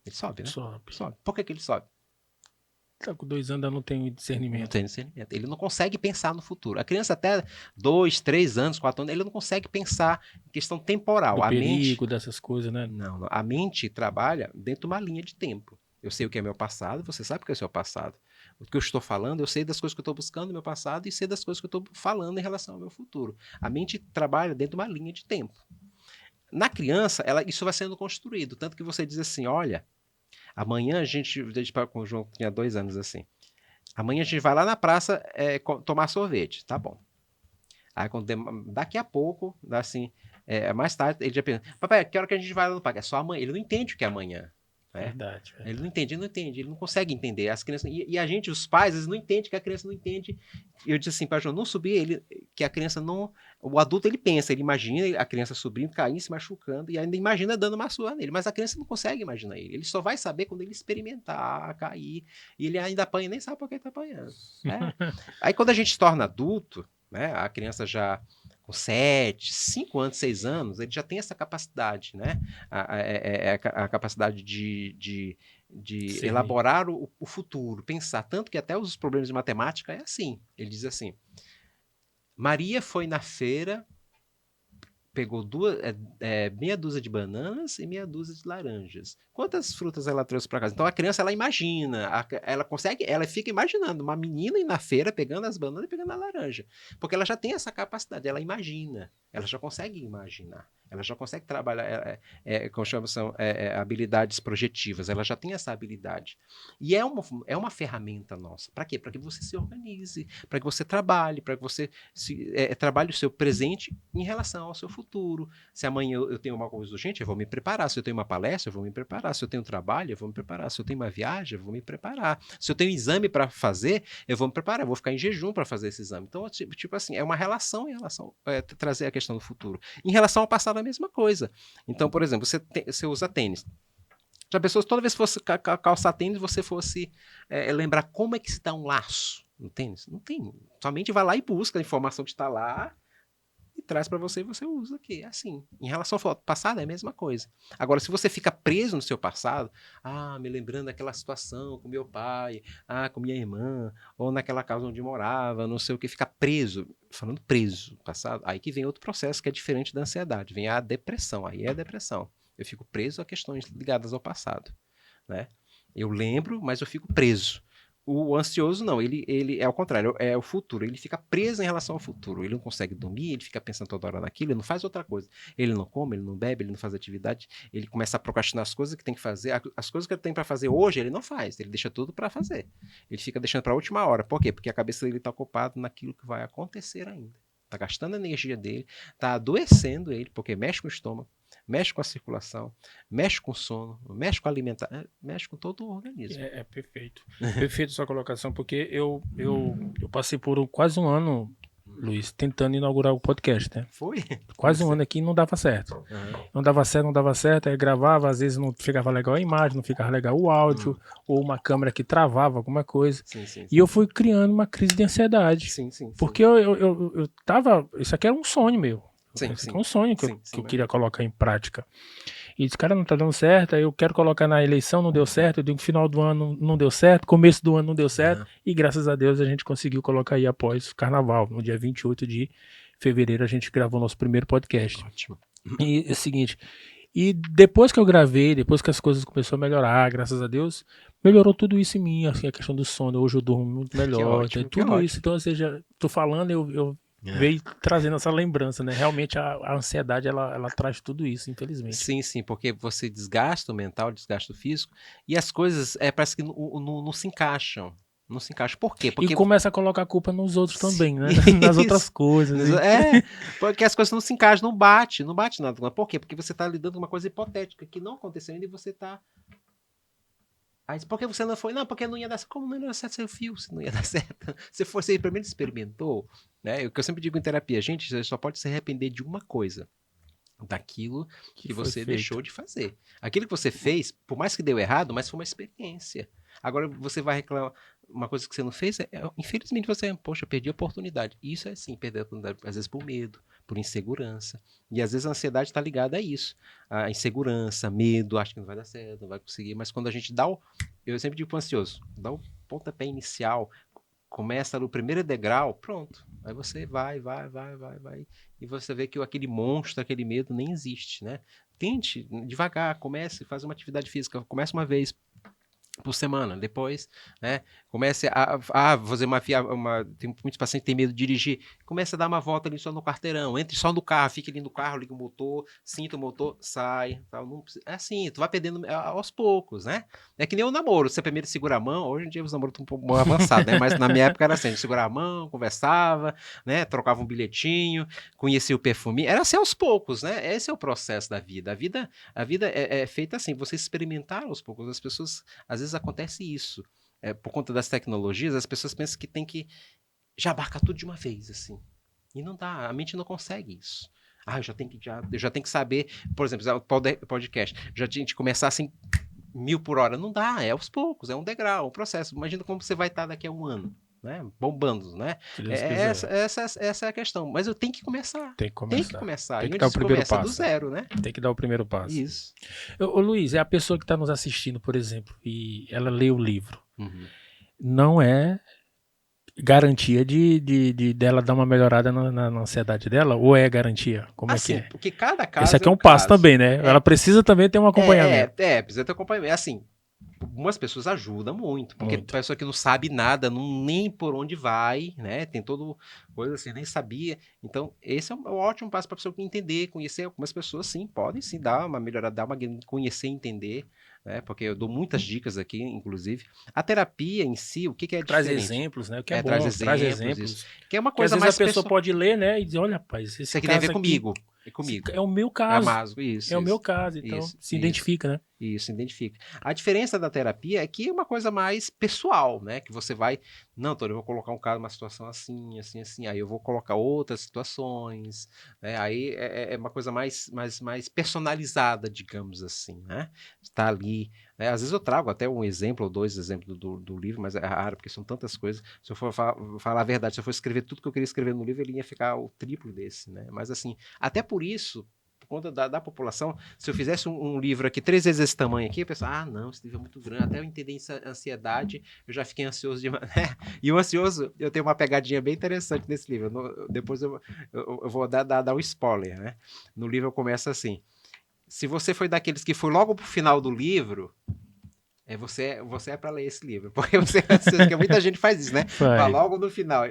Ele sobe, né? Sobe. Por que ele sobe? Tá com 2 anos, eu não tenho discernimento. Não tem discernimento. Ele não consegue pensar no futuro. A criança até 2, 3 anos, 4 anos, ele não consegue pensar em questão temporal. Do perigo, dessas coisas, né? Não. A mente trabalha dentro de uma linha de tempo. Eu sei o que é meu passado, você sabe o que é o seu passado. O que eu estou falando, eu sei das coisas que eu estou buscando no meu passado e sei das coisas que eu estou falando em relação ao meu futuro. A mente trabalha dentro de uma linha de tempo. Na criança, isso vai sendo construído. Tanto que você diz assim, olha, amanhã a gente, com o João tinha 2 anos assim, amanhã a gente vai lá na praça tomar sorvete, tá bom. Aí daqui a pouco, assim, mais tarde, ele já pensa, papai, que hora que a gente vai lá no parque? É só amanhã. Ele não entende o que é amanhã. Né? Verdade. Ele não entende, ele não consegue entender. As crianças, e a gente, os pais, eles não entendem que a criança não entende. Eu disse assim para João, não subir, que a criança não. O adulto ele pensa, ele imagina a criança subindo, caindo, se machucando, e ainda imagina dando uma surra nele. Mas a criança não consegue imaginar ele. Ele só vai saber quando ele experimentar, cair. E ele ainda apanha, nem sabe por que está apanhando. Né? Aí quando a gente se torna adulto, né, a criança já com 7, 5 anos, 6 anos, ele já tem essa capacidade, né? A capacidade de elaborar o futuro, pensar. Tanto que até os problemas de matemática é assim. Ele diz assim, Maria foi na feira, pegou meia dúzia de bananas e meia dúzia de laranjas. Quantas frutas ela trouxe para casa? Então a criança, ela imagina, ela fica imaginando uma menina ir na feira pegando as bananas e pegando a laranja. Porque ela já tem essa capacidade, ela imagina, ela já consegue imaginar. Ela já consegue trabalhar, como são habilidades projetivas, ela já tem essa habilidade. E é uma ferramenta nossa. Para quê? Para que você se organize, para que você trabalhe, para que você trabalhe o seu presente em relação ao seu futuro. Se amanhã eu tenho uma coisa urgente, eu vou me preparar. Se eu tenho uma palestra, eu vou me preparar. Se eu tenho trabalho, eu vou me preparar. Se eu tenho uma viagem, eu vou me preparar. Se eu tenho exame para fazer, eu vou me preparar. Eu vou ficar em jejum para fazer esse exame. Então, tipo assim, é uma relação em relação a trazer a questão do futuro. Em relação ao passado, a mesma coisa. Então, por exemplo, você usa tênis. Já pensou se toda vez que fosse calçar tênis, você fosse lembrar como é que se dá um laço no tênis? Não tem. Somente vai lá e busca a informação que está lá e traz para você e você usa aqui. É assim. Em relação ao passado, é a mesma coisa. Agora, se você fica preso no seu passado, me lembrando daquela situação com meu pai, com minha irmã, ou naquela casa onde morava, não sei o que, fica preso, falando preso no passado, aí que vem outro processo que é diferente da ansiedade, vem a depressão, aí é a depressão. Eu fico preso a questões ligadas ao passado. Né? Eu lembro, mas eu fico preso. O ansioso não, ele é ao contrário, é o futuro, ele fica preso em relação ao futuro, ele não consegue dormir, ele fica pensando toda hora naquilo, ele não faz outra coisa, ele não come, ele não bebe, ele não faz atividade, ele começa a procrastinar as coisas que tem que fazer, as coisas que ele tem para fazer hoje, ele não faz, ele deixa tudo para fazer, ele fica deixando para a última hora, por quê? Porque a cabeça dele está ocupada naquilo que vai acontecer ainda, está gastando a energia dele, está adoecendo ele, porque mexe com o estômago, mexe com a circulação, mexe com o sono, mexe com a alimentação, mexe com todo o organismo. É perfeito. Perfeito sua colocação, porque eu passei por quase um ano, Luiz, tentando inaugurar o podcast, né? Foi? Quase um ano aqui e não dava certo. Não dava certo, aí gravava, às vezes não ficava legal a imagem, não ficava legal o áudio, ou uma câmera que travava, alguma coisa. Sim. E eu fui criando uma crise de ansiedade. Sim. Porque eu tava... Isso aqui era um sonho meu. Sim. É um sonho que eu queria colocar em prática. E disse, cara, não tá dando certo, aí eu quero colocar na eleição, não deu certo, eu digo, final do ano não deu certo, começo do ano não deu certo, e graças a Deus a gente conseguiu colocar aí após o carnaval, no dia 28 de fevereiro a gente gravou nosso primeiro podcast. Ótimo. E é o seguinte, e depois que eu gravei, depois que as coisas começaram a melhorar, graças a Deus, melhorou tudo isso em mim, assim, a questão do sono, hoje eu durmo muito melhor, tudo isso, então, ou seja, tô falando, eu veio trazendo essa lembrança, né? Realmente a ansiedade, ela traz tudo isso, infelizmente. Sim, porque você desgasta o mental, desgasta o físico, e as coisas parece que não se encaixam. Não se encaixa. Por quê? E Porque começa a colocar a culpa nos outros também, né? Isso. Nas outras coisas. Porque as coisas não se encaixam, não bate nada. Por quê? Porque você está lidando com uma coisa hipotética que não aconteceu ainda e você está. Aí, por que você não foi? Não, porque não ia dar certo. Como não ia dar certo seu fio? Se não ia dar certo. Você primeiro experimentou, né? O que eu sempre digo em terapia, gente, você só pode se arrepender de uma coisa. Daquilo que foi você feito. deixou de fazer. Aquilo que você fez, por mais que deu errado, mas foi uma experiência. Agora você vai reclamar uma coisa que você não fez, infelizmente você, poxa, perdi a oportunidade. Isso é sim, perder a oportunidade, às vezes por medo, por insegurança. E às vezes a ansiedade está ligada a isso. A insegurança, medo, acho que não vai dar certo, não vai conseguir. Mas quando a gente dá o. Eu sempre digo pro ansioso, dá o pontapé inicial, começa no primeiro degrau, pronto. Aí você vai. E você vê que aquele monstro, aquele medo nem existe, né? Tente devagar, comece, faz uma atividade física, comece uma vez por semana, depois, né, comece a fazer tem muitos pacientes que têm medo de dirigir, comece a dar uma volta ali só no quarteirão, entre só no carro, fique ali no carro, liga o motor, sinta o motor, sai, tal, não precisa, é assim, tu vai perdendo aos poucos, né, é que nem o namoro, você primeiro segura a mão, hoje em dia os namoros estão um pouco mais avançados, né, mas na minha época era assim, a gente segurava a mão, conversava, né, trocava um bilhetinho, conhecia o perfume, era assim aos poucos, né, esse é o processo da vida, a vida é feita assim, você experimentar aos poucos, as pessoas, às vezes acontece isso. Por conta das tecnologias, as pessoas pensam que tem que já abarcar tudo de uma vez, assim. E não dá, a mente não consegue isso. Eu já tenho que saber, por exemplo, podcast, já tinha que começar assim, 1000 por hora. Não dá, é aos poucos, é um degrau, um processo. Imagina como você vai estar daqui a um ano, né? Bombando, né? Se Deus quiser. Essa é a questão. Mas eu tenho que começar. Tem que começar. Tem E que onde dar o se primeiro começa? Do passo. zero, né? Tem que dar o primeiro passo. Isso. Ô, Luiz, é a pessoa que está nos assistindo, por exemplo, e ela lê o livro. Uhum. Não é garantia dela dar uma melhorada na ansiedade dela? Ou é garantia? Como é que é? Porque cada caso Esse aqui é um caso. passo também, né? Ela precisa também ter um acompanhamento. Precisa ter acompanhamento. Assim, algumas pessoas ajudam muito, porque Muito. pessoa que não sabe nada, nem por onde vai, né? Tem todo coisa assim, nem sabia. Então, esse é um ótimo passo para a pessoa entender, conhecer. Algumas pessoas, sim, podem sim dar uma melhorada, conhecer, entender, né? Porque eu dou muitas dicas aqui, inclusive. A terapia em si, o que é Traz diferente? exemplos, né? O que é bom, Traz exemplos. Isso. Que é uma Porque às coisa vezes mais a pessoa pode ler, né? E dizer, olha, rapaz, esse isso aqui caso tem a ver comigo. aqui É comigo. é o meu caso. Isso. O meu caso, então se identifica, né? Isso, identifica. A diferença da terapia é que é uma coisa mais pessoal, né? Que você vai, não, Tony, eu vou colocar um cara numa situação assim, aí eu vou colocar outras situações, né? Aí é uma coisa mais personalizada, digamos assim, né? Está ali, né? Às vezes eu trago até um exemplo ou dois exemplos do livro, mas é raro, porque são tantas coisas. Se eu for falar a verdade, se eu for escrever tudo que eu queria escrever no livro, ele ia ficar o triplo desse, né? Mas assim, até por isso, por conta da população, se eu fizesse um livro aqui 3 vezes esse tamanho aqui, eu pensava, não, esse livro é muito grande, até eu entender essa ansiedade, eu já fiquei ansioso demais, né? E o ansioso, eu tenho uma pegadinha bem interessante nesse livro, depois eu vou dar um spoiler, né? No livro eu começo assim, se você foi daqueles que foi logo pro final do livro, você é para ler esse livro, porque você que muita gente faz isso, né? Fala logo no final.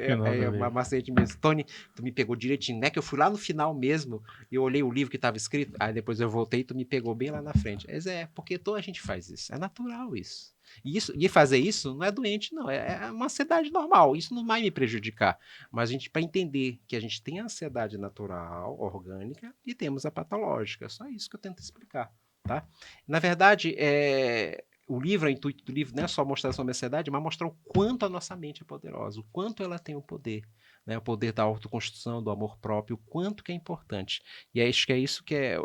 Uma macete mesmo. Tony, tu me pegou direitinho, né? Que eu fui lá no final mesmo, e eu olhei o livro que estava escrito, aí depois eu voltei e tu me pegou bem lá na frente. Mas porque toda a gente faz isso. É natural isso. E fazer isso não é doente, não. É uma ansiedade normal. Isso não vai me prejudicar. Mas a gente, para entender que a gente tem a ansiedade natural, orgânica, e temos a patológica. Só isso que eu tento explicar, tá? Na verdade, o intuito do livro não é só mostrar a sua ansiedade, mas mostrar o quanto a nossa mente é poderosa, o quanto ela tem o poder, né? O poder da autoconstrução, do amor próprio, o quanto que é importante. E acho que é isso que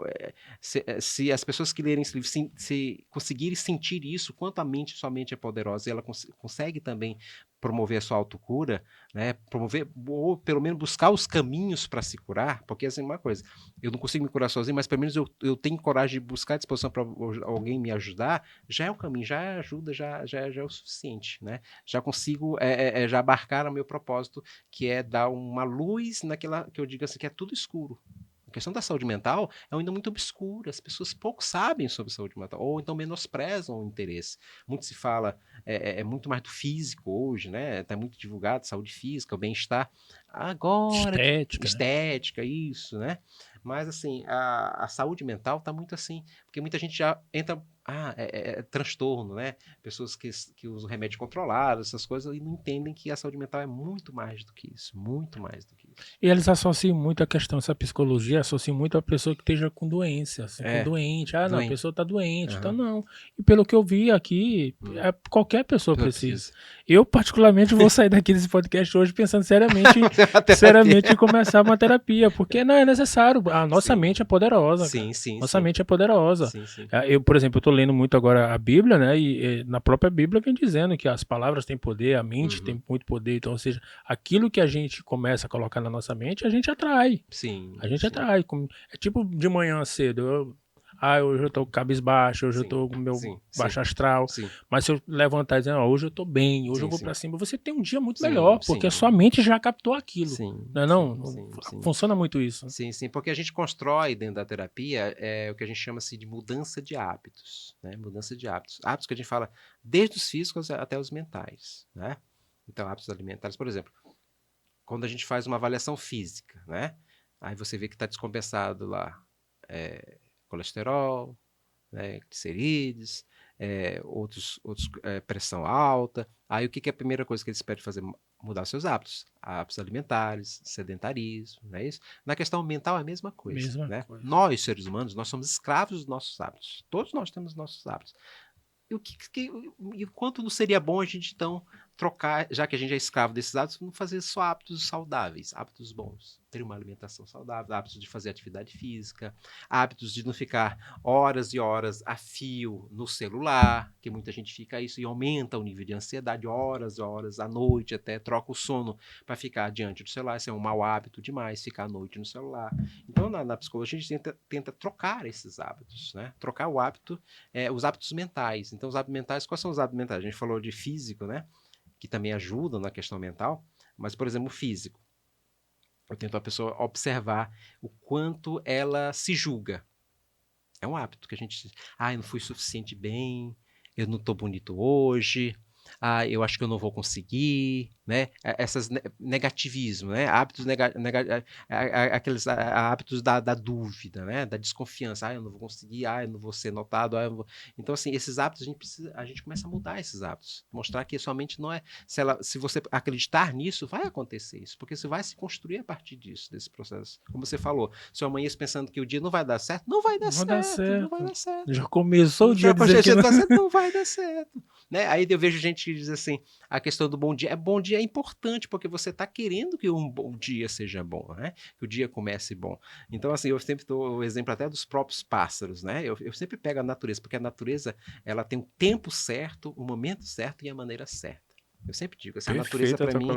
se as pessoas que lerem esse livro se conseguirem sentir isso, quanto a mente, sua mente é poderosa, e ela consegue também promover a sua autocura, né? Promover, ou pelo menos buscar os caminhos para se curar, porque assim, uma coisa, eu não consigo me curar sozinho, mas pelo menos eu tenho coragem de buscar disposição para alguém me ajudar, já é o caminho, já é ajuda, já é o suficiente, né? Já consigo já abarcar o meu propósito, que é dar uma luz naquela que eu digo assim, que é tudo escuro. A questão da saúde mental é ainda muito obscura, as pessoas pouco sabem sobre saúde mental, ou então menosprezam o interesse. Muito se fala, muito mais do físico hoje, né? Está muito divulgado, saúde física, o bem-estar. Agora, estética, estética, isso, né? Mas, assim, a saúde mental tá muito assim, porque muita gente já entra, é transtorno, né? Pessoas que usam remédio controlado, essas coisas, e não entendem que a saúde mental é muito mais do que isso, muito mais do que isso. E eles associam muito a questão, essa psicologia, associam muito a pessoa que esteja com doença, assim, com É, doente. Ah, não, a doente. pessoa está doente. Então, Aham. não. E pelo que eu vi aqui, qualquer pessoa Pessoa precisa. precisa. Eu, particularmente, vou sair daqui desse podcast hoje pensando seriamente, Fazer uma terapia. seriamente em começar uma terapia, porque não é necessário. A nossa Sim. mente é poderosa, cara. Sim, sim, Nossa sim. mente é poderosa. Sim, sim. Eu, por exemplo, eu estou lendo muito agora a Bíblia, né? E na própria Bíblia vem dizendo que as palavras têm poder, a mente tem muito poder. Então, ou seja, aquilo que a gente começa a colocar na nossa mente, a gente atrai. Sim, A gente sim, atrai. É tipo de manhã cedo. Hoje eu tô cabisbaixo, hoje eu sim, tô com meu sim, sim, baixo astral. sim, Mas se eu levantar e dizer, hoje eu tô bem, hoje eu sim, vou sim, pra cima, você tem um dia muito melhor, sim, porque a sim, sua mente já captou aquilo. sim, Não é sim, não? sim, sim. Funciona muito isso. Sim, sim, porque a gente constrói dentro da terapia o que a gente chama de mudança de hábitos, né? Mudança de hábitos. Hábitos que a gente fala desde os físicos até os mentais, né? Então, hábitos alimentares, por exemplo, quando a gente faz uma avaliação física, né? Aí você vê que está descompensado lá colesterol, né, glicerídeos, pressão alta. Aí o que é a primeira coisa que eles pedem fazer? Mudar seus hábitos alimentares, sedentarismo, não é isso? Na questão mental é a mesma coisa, Mesma né? coisa. Nós, seres humanos, nós somos escravos dos nossos hábitos. Todos nós temos nossos hábitos. E o quanto não seria bom a gente, então, trocar, já que a gente é escravo desses hábitos, não fazer só hábitos saudáveis, hábitos bons. Ter uma alimentação saudável, hábitos de fazer atividade física, hábitos de não ficar horas e horas a fio no celular, que muita gente fica isso e aumenta o nível de ansiedade, horas e horas à noite, até troca o sono para ficar diante do celular. Isso é um mau hábito demais, ficar à noite no celular. Então, na psicologia, a gente tenta trocar esses hábitos, né? Trocar o hábito, os hábitos mentais. Então, os hábitos mentais, quais são os hábitos mentais? A gente falou de físico, né? Que também ajudam na questão mental, mas, por exemplo, o físico. Eu tento a pessoa observar o quanto ela se julga. É um hábito que a gente... eu não fui suficiente bem, eu não estou bonito hoje, eu acho que eu não vou conseguir, né? Essas negativismo, né? Hábitos aqueles hábitos da dúvida, né? Da desconfiança. Eu não vou conseguir, eu não vou ser notado. Então, assim, esses hábitos a gente começa a mudar esses hábitos, mostrar que sua mente não é... Se você acreditar nisso, vai acontecer isso, porque você vai se construir a partir disso, desse processo. Como você falou, se eu amanhã pensando que o dia não vai dar certo, não vai dar certo, não vai dar certo. Já começou o dia Já dizendo que não... certo, não vai dar certo. Né? Aí eu vejo gente que diz assim, a questão do bom dia. Bom dia é importante, porque você está querendo que um bom dia seja bom, né? Que o dia comece bom. Então, assim, eu sempre dou o exemplo até dos próprios pássaros, né? Eu sempre pego a natureza, porque a natureza ela tem o tempo certo, o momento certo e a maneira certa. Eu sempre digo, assim, a natureza para mim,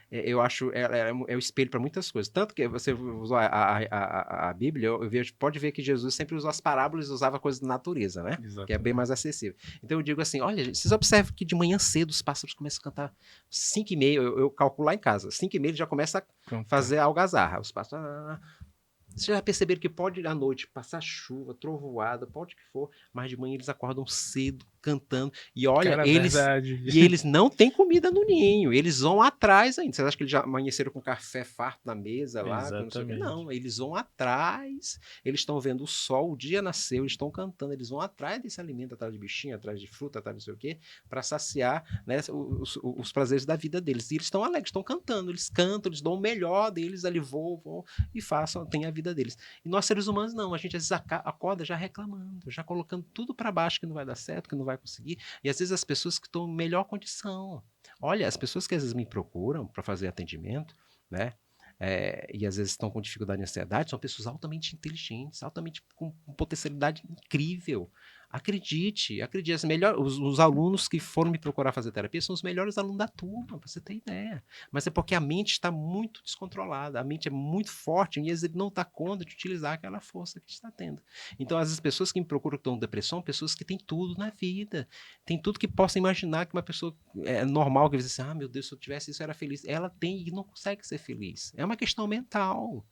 eu acho, é o espelho para muitas coisas. Tanto que você usou a Bíblia, pode ver que Jesus sempre usou as parábolas e usava coisas da natureza, né? Exatamente. Que é bem mais acessível. Então eu digo assim, olha, vocês observam que de manhã cedo os pássaros começam a cantar 5h30, eu calculo lá em casa, 5h30 ele já começa a fazer a algazarra. Os pássaros... Vocês já perceberam que pode à noite passar chuva, trovoada, pode o que for, mas de manhã eles acordam cedo, cantando. E olha, eles não têm comida no ninho, eles vão atrás ainda. Vocês acham que eles já amanheceram com café farto na mesa lá? Não sei o quê? Não, eles vão atrás, eles estão vendo o sol, o dia nasceu, eles estão cantando, eles vão atrás desse alimento, atrás de bichinho, atrás de fruta, atrás de não sei o quê, para saciar, né, os prazeres da vida deles. E eles estão alegres, estão cantando, eles cantam, eles dão o melhor deles ali, vão e façam, tem a vida deles. E nós seres humanos não, a gente às vezes acorda já reclamando, já colocando tudo para baixo que não vai dar certo, que não vai conseguir, e às vezes as pessoas que estão em melhor condição, olha, as pessoas que às vezes me procuram para fazer atendimento, né, e às vezes estão com dificuldade de ansiedade, são pessoas altamente inteligentes, altamente com potencialidade incrível. Acredite, os alunos que foram me procurar fazer terapia são os melhores alunos da turma, para você ter ideia. Mas é porque a mente está muito descontrolada, a mente é muito forte e às vezes ele não dá conta de utilizar aquela força que está tendo. Então, às vezes, pessoas que me procuram que estão com depressão, pessoas que têm tudo na vida, tem tudo que possa imaginar que uma pessoa normal, que diz assim, meu Deus, se eu tivesse isso, eu era feliz. Ela tem e não consegue ser feliz. É uma questão mental.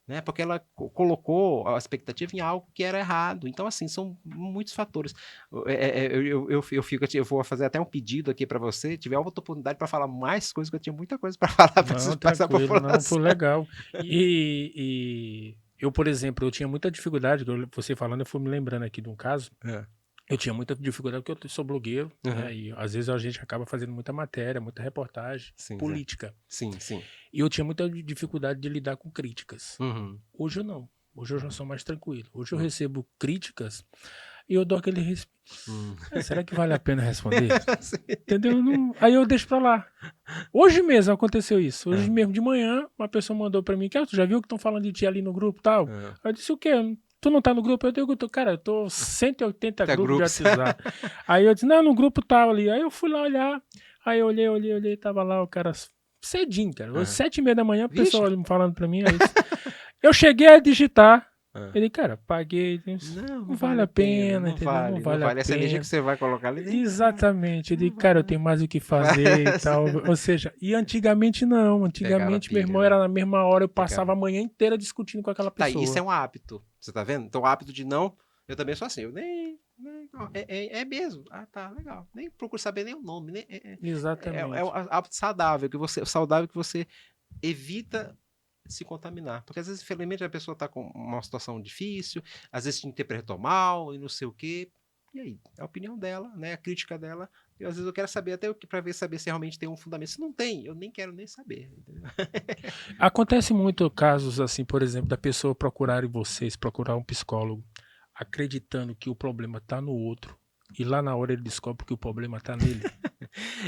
Né? Porque ela colocou a expectativa em algo que era errado. Então, assim, são muitos fatores. Eu vou fazer até um pedido aqui para você, tiver uma oportunidade para falar mais coisas, que eu tinha muita coisa para falar para essa população. Não, foi legal. E Eu, por exemplo, eu tinha muita dificuldade, você falando, eu fui me lembrando aqui de um caso. É. Eu tinha muita dificuldade porque eu sou blogueiro, Uhum. né? E às vezes a gente acaba fazendo muita matéria, muita reportagem Sim, política. sim, sim. E eu tinha muita dificuldade de lidar com críticas. Uhum. Hoje eu não. Hoje eu já sou mais tranquilo. Hoje eu recebo críticas e eu dou aquele respeito. Será que vale a pena responder? Entendeu? Não... Aí eu deixo pra lá. Hoje mesmo aconteceu isso. Hoje mesmo de manhã, uma pessoa mandou pra mim, tu já viu que estão falando de ti ali no grupo e tal? Aí eu disse, o quê? Tu não tá no grupo? Eu digo, cara, eu tô 180 grupos de WhatsApp. Aí eu disse, não, no grupo tal ali. Aí eu fui lá olhar. Aí eu olhei, tava lá o cara cedinho, cara. 7h30 da manhã, o pessoal falando pra mim. Aí eu cheguei a digitar. Ele, cara, paguei. Não vale a pena, entendeu? Não vale a pena. Essa energia que você vai colocar ali. Exatamente. Eu digo, cara, eu tenho mais o que fazer e tal. Ou seja, e antigamente não. Antigamente, meu irmão, era na mesma hora, eu passava a manhã inteira discutindo com aquela pessoa. Tá, isso é um hábito. Você tá vendo? Então, o hábito de não. Eu também sou assim. Eu nem é mesmo. Ah, tá, legal. Nem procuro saber nem o nome. Nem, Exatamente. É um hábito saudável que você evita se contaminar. Porque às vezes, infelizmente, a pessoa tá com uma situação difícil, às vezes te interpretou mal e não sei o quê. E aí? É a opinião dela, né? A crítica dela. E às vezes eu quero saber até para saber se realmente tem um fundamento. Se não tem, eu nem quero nem saber. Entendeu? Acontece muito casos assim, por exemplo, da pessoa procurar um psicólogo, acreditando que o problema está no outro, e lá na hora ele descobre que o problema está nele.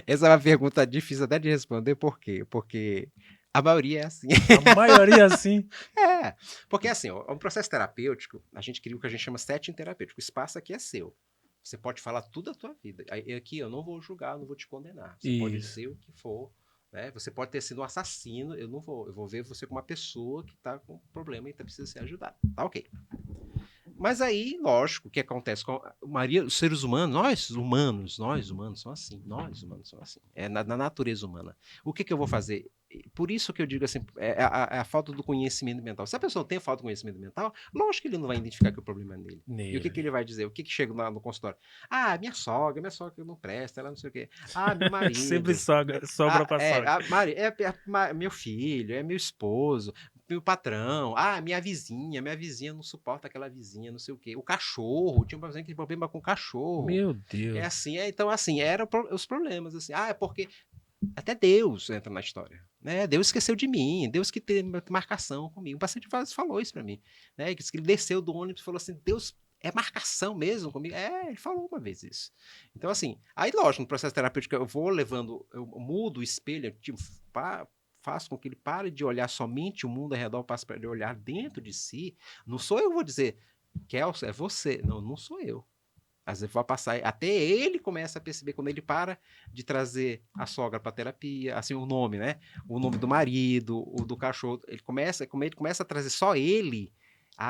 Essa é uma pergunta difícil até de responder, por quê? Porque a maioria é assim. A maioria é assim. Porque assim, um processo terapêutico, a gente cria o que a gente chama setting terapêutico. O espaço aqui é seu. Você pode falar tudo da tua vida. Aqui eu não vou julgar, eu não vou te condenar. Você pode dizer o que for. Né? Você pode ter sido um assassino, eu vou ver você como uma pessoa que está com problema e precisa ser ajudada. Tá ok. Mas aí, lógico, o que acontece com a maioria dos seres humanos, nós humanos são assim. Nós humanos são assim. É na natureza humana. O que eu vou fazer? Por isso que eu digo assim, é a falta do conhecimento mental. Se a pessoa tem falta do conhecimento mental, lógico que ele não vai identificar que o problema é nele. E o que ele vai dizer? O que chega lá no consultório? Ah, minha sogra não presta, ela não sei o quê. Ah, meu marido. Sempre sobra pra sogra. Meu filho, é meu esposo, meu patrão, minha vizinha não suporta aquela vizinha, não sei o quê. O cachorro, tinha um problema com o cachorro. Meu Deus. É assim, então assim, eram os problemas, assim. É porque até Deus entra na história, né? Deus esqueceu de mim, Deus que tem marcação comigo. O paciente falou isso pra mim, né? Que ele desceu do ônibus e falou assim, Deus é marcação mesmo comigo? Ele falou uma vez isso. Então assim, aí lógico, no processo terapêutico eu vou levando, eu mudo o espelho, tipo, faço com que ele pare de olhar somente o mundo ao redor, passe para ele olhar dentro de si. Não sou eu que vou dizer, Kelso, é você. Não sou eu. Às vezes vai passar, até ele começa a perceber, quando ele para de trazer a sogra para terapia, assim, o nome, né? O nome do marido, o do cachorro, como ele começa a trazer só ele,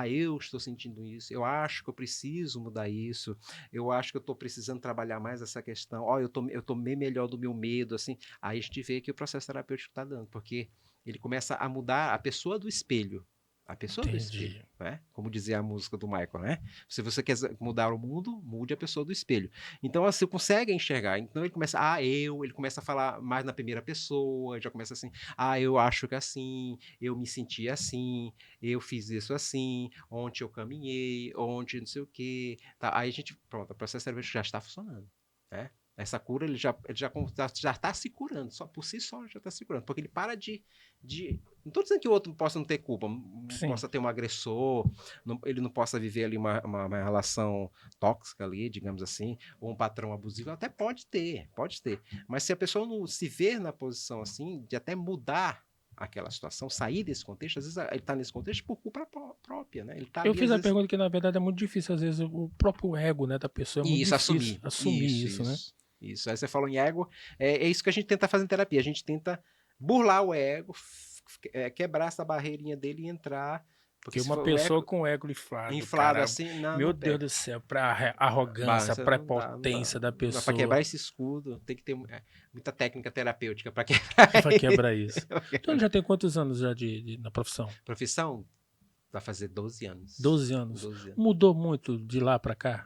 eu estou sentindo isso, eu acho que eu preciso mudar isso, eu acho que eu estou precisando trabalhar mais essa questão, eu tô meio melhor do meu medo, assim, aí a gente vê que o processo terapêutico está dando, porque ele começa a mudar a pessoa do espelho. A pessoa do espelho, né? Como dizia a música do Michael, né? Se você quer mudar o mundo, mude a pessoa do espelho. Então, assim, você consegue enxergar. Então, ele começa, ele começa a falar mais na primeira pessoa, já começa assim, eu acho que assim, eu me senti assim, eu fiz isso assim, ontem eu caminhei, ontem não sei o quê. Tá? Aí a gente, pronto, o processo terapêutico já está funcionando, né? Essa cura, ele já está se curando, só por si só já está se curando, porque ele para de não estou dizendo que o outro possa não ter culpa, não possa ter um agressor, ele não possa viver ali uma relação tóxica ali, digamos assim, ou um patrão abusivo, até pode ter, mas se a pessoa não se ver na posição assim, de até mudar aquela situação, sair desse contexto, às vezes ele está nesse contexto por culpa própria, né? Ele tá eu fiz a pergunta que na verdade é muito difícil, às vezes o próprio ego, né, da pessoa é muito difícil assumir isso, né? Isso, aí você falou em ego, é isso que a gente tenta fazer em terapia, a gente tenta burlar o ego, quebrar essa barreirinha dele e entrar. Porque uma pessoa com o ego inflado assim, meu Deus do céu, pra arrogância, prepotência da pessoa. Para quebrar esse escudo, tem que ter muita técnica terapêutica para quebrar isso. Então já tem quantos anos já na profissão? Profissão? Vai fazer 12 anos. 12 anos. Mudou muito de lá para cá?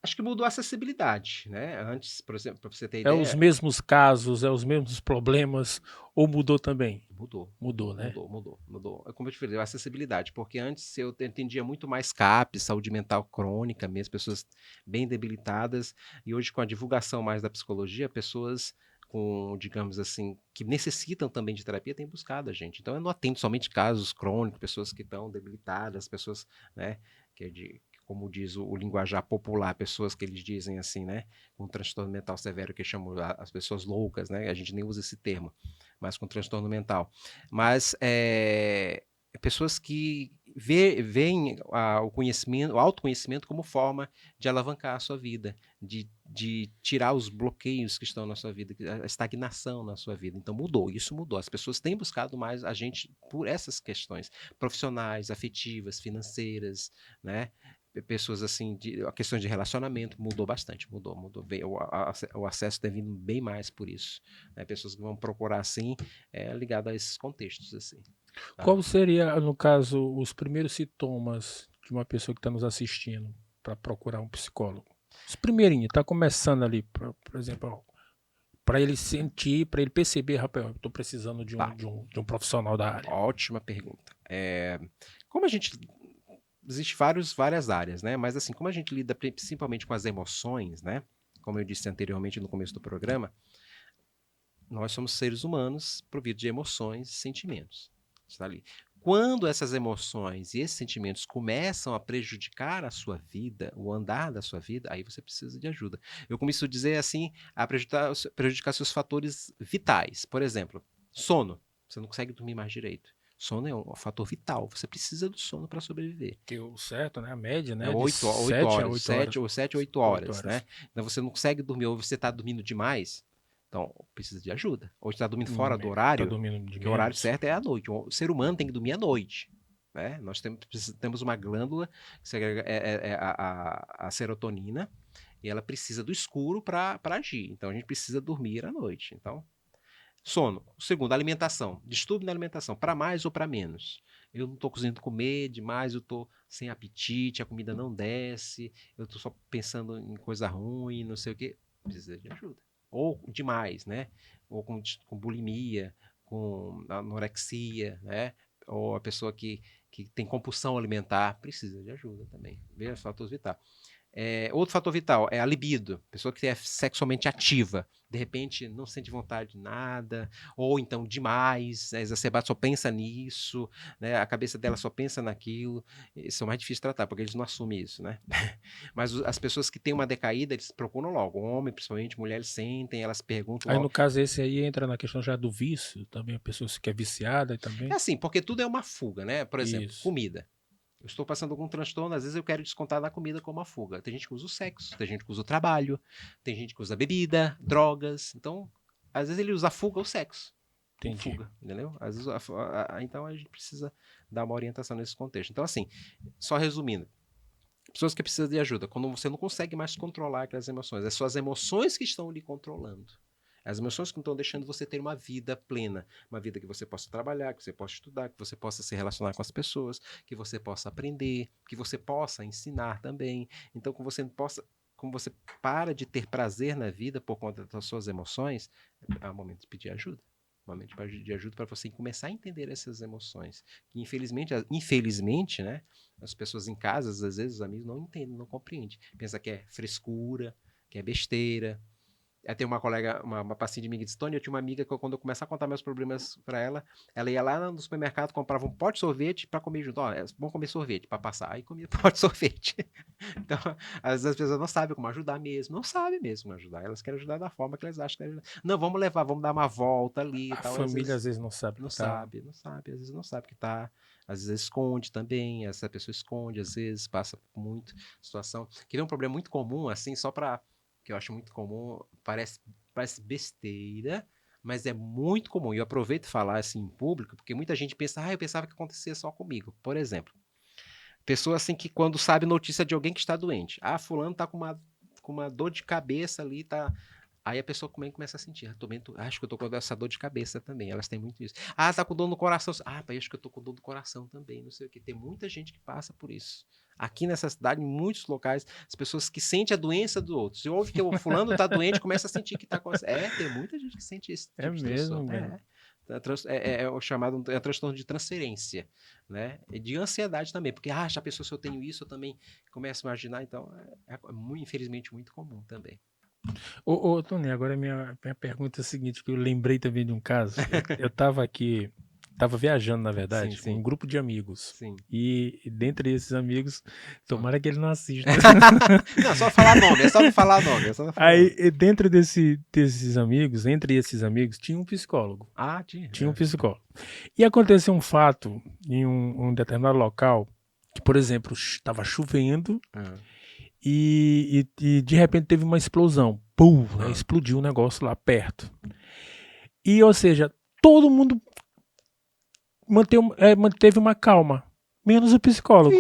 Acho que mudou a acessibilidade, né? Antes, por exemplo, para você ter É os ideia, mesmos casos, é os mesmos problemas, ou mudou também? mudou, Mudou, mudou, né? mudou, mudou, mudou. É como eu te falei, a acessibilidade, porque antes eu entendia muito mais CAP, saúde mental crônica mesmo, pessoas bem debilitadas, e hoje com a divulgação mais da psicologia, pessoas com, digamos assim, que necessitam também de terapia, têm buscado a gente. Então eu não atendo somente casos crônicos, pessoas que estão debilitadas, pessoas, né, que é de, como diz o linguajar popular, pessoas que eles dizem assim, né, com transtorno mental severo, que chamam as pessoas loucas, né, a gente nem usa esse termo, mas com transtorno mental. Mas pessoas que veem o conhecimento, o autoconhecimento como forma de alavancar a sua vida, de tirar os bloqueios que estão na sua vida, a estagnação na sua vida. Então mudou, isso mudou. As pessoas têm buscado mais a gente por essas questões profissionais, afetivas, financeiras, né? Pessoas assim, a questão de relacionamento mudou bastante, mudou. O acesso tem vindo bem mais por isso. Né? Pessoas que vão procurar assim, ligado a esses contextos assim. Tá? Qual seria, no caso, os primeiros sintomas de uma pessoa que está nos assistindo para procurar um psicólogo? Os primeirinhos, está começando ali, por exemplo, para ele sentir, para ele perceber, rapaz, eu estou precisando de Tá. um profissional da área. Ótima pergunta. Como a gente existe várias áreas, né? Mas assim, como a gente lida principalmente com as emoções, né? Como eu disse anteriormente no começo do programa, nós somos seres humanos providos de emoções e sentimentos. Está ali. Quando essas emoções e esses sentimentos começam a prejudicar a sua vida, o andar da sua vida, aí você precisa de ajuda. Eu começo a dizer assim, a prejudicar seus fatores vitais. Por exemplo, sono. Você não consegue dormir mais direito. Sono é um fator vital. Você precisa do sono para sobreviver. Que o certo, né? A média, É né? De 8 7 a horas, 8 horas. 7 ou 8 8 horas, né? horas. Então você não consegue dormir, ou você está dormindo demais, então precisa de ajuda. Ou está dormindo fora do Tá horário, dormindo de que o horário menos. certo é à noite. O ser humano tem que dormir à noite. Né? Nós temos uma glândula que segrega a serotonina e ela precisa do escuro para agir. Então a gente precisa dormir à noite. Então, sono. Segundo, alimentação. Distúrbio na alimentação, para mais ou para menos. Eu não estou conseguindo comer demais, eu estou sem apetite, a comida não desce, eu estou só pensando em coisa ruim, não sei o quê. Precisa de ajuda. Ou demais, né? Ou com bulimia, com anorexia, né? Ou a pessoa que tem compulsão alimentar, precisa de ajuda também. Veja os fatores vitais. Outro fator vital é a libido. Pessoa que é sexualmente ativa, de repente não sente vontade de nada, ou então demais, exacerbado, só pensa nisso, né? A cabeça dela só pensa naquilo. Isso é mais difícil de tratar, porque eles não assumem isso, né? Mas as pessoas que têm uma decaída, eles procuram logo. Homem, principalmente, mulheres sentem, elas perguntam Aí, logo. no caso, esse aí entra na questão já do vício, também a pessoa que é viciada É também. assim, porque tudo é uma fuga, né? Por exemplo, Isso. comida. Eu estou passando algum transtorno, às vezes eu quero descontar na comida como uma fuga. Tem gente que usa o sexo, tem gente que usa o trabalho, tem gente que usa bebida, drogas. Então, às vezes ele usa a fuga ou o sexo. Como Entendi. fuga, entendeu? Às vezes, então a gente precisa dar uma orientação nesse contexto. Então, assim, só resumindo, pessoas que precisam de ajuda, quando você não consegue mais controlar aquelas emoções, é só as emoções que estão lhe controlando. As emoções que não estão deixando você ter uma vida plena, uma vida que você possa trabalhar, que você possa estudar, que você possa se relacionar com as pessoas, que você possa aprender, que você possa ensinar também. Então, como você para de ter prazer na vida por conta das suas emoções, é o momento de pedir ajuda. É o momento de pedir ajuda para você começar a entender essas emoções. Que infelizmente, né, as pessoas em casa, às vezes os amigos não entendem, não compreendem. Pensa que é frescura, que é besteira. Tem uma colega, uma paciente de minha que disse, Tony, eu tinha uma amiga que quando eu começar a contar meus problemas para ela ia lá no supermercado, comprava um pote de sorvete para comer junto. Ó, é bom comer sorvete para passar. Aí comia pote de sorvete. Então, às vezes as pessoas não sabem como ajudar mesmo. Não sabem mesmo como ajudar. Elas querem ajudar da forma que elas acham que devem ajudar. Não, vamos levar, vamos dar uma volta ali e A tal. família às vezes não sabe Não que tá. sabe, não sabe. Às vezes não sabe que tá. Às vezes esconde também. Essa pessoa esconde, às vezes passa por muita situação. Que é um problema muito comum, assim, só para que eu acho muito comum, parece besteira, mas é muito comum. E eu aproveito falar assim em público, porque muita gente pensa, eu pensava que acontecia só comigo. Por exemplo, pessoa assim que quando sabe notícia de alguém que está doente, fulano tá com uma dor de cabeça ali, tá. Aí a pessoa começa a sentir, acho que eu tô com essa dor de cabeça também, elas têm muito isso. Tá com dor no coração, pai, acho que eu tô com dor no coração também, não sei o que. Tem muita gente que passa por isso. Aqui nessa cidade, em muitos locais, as pessoas que sentem a doença do outro. Se ouve que o fulano está doente, começa a sentir que está com... tem muita gente que sente esse É tipo de mesmo, transtorno. velho. É o chamado transtorno de transferência, né? E de ansiedade também, porque já pensou se eu tenho isso, eu também começo a imaginar, então infelizmente muito comum também. Ô, Tony, agora minha pergunta é a seguinte, que eu lembrei também de um caso. Eu tava aqui, tava viajando, na verdade, com um grupo de amigos. Sim. E dentre esses amigos, tomara que ele não assista. Não, só falar nome, é só não falar nome. Aí, dentro desses amigos, entre esses amigos, tinha um psicólogo. Tinha um psicólogo. E aconteceu um fato em um determinado local, que, por exemplo, estava chovendo e de repente teve uma explosão. Pum! Né? Explodiu um negócio lá perto. E, ou seja, todo mundo manteve uma calma. Menos o psicólogo.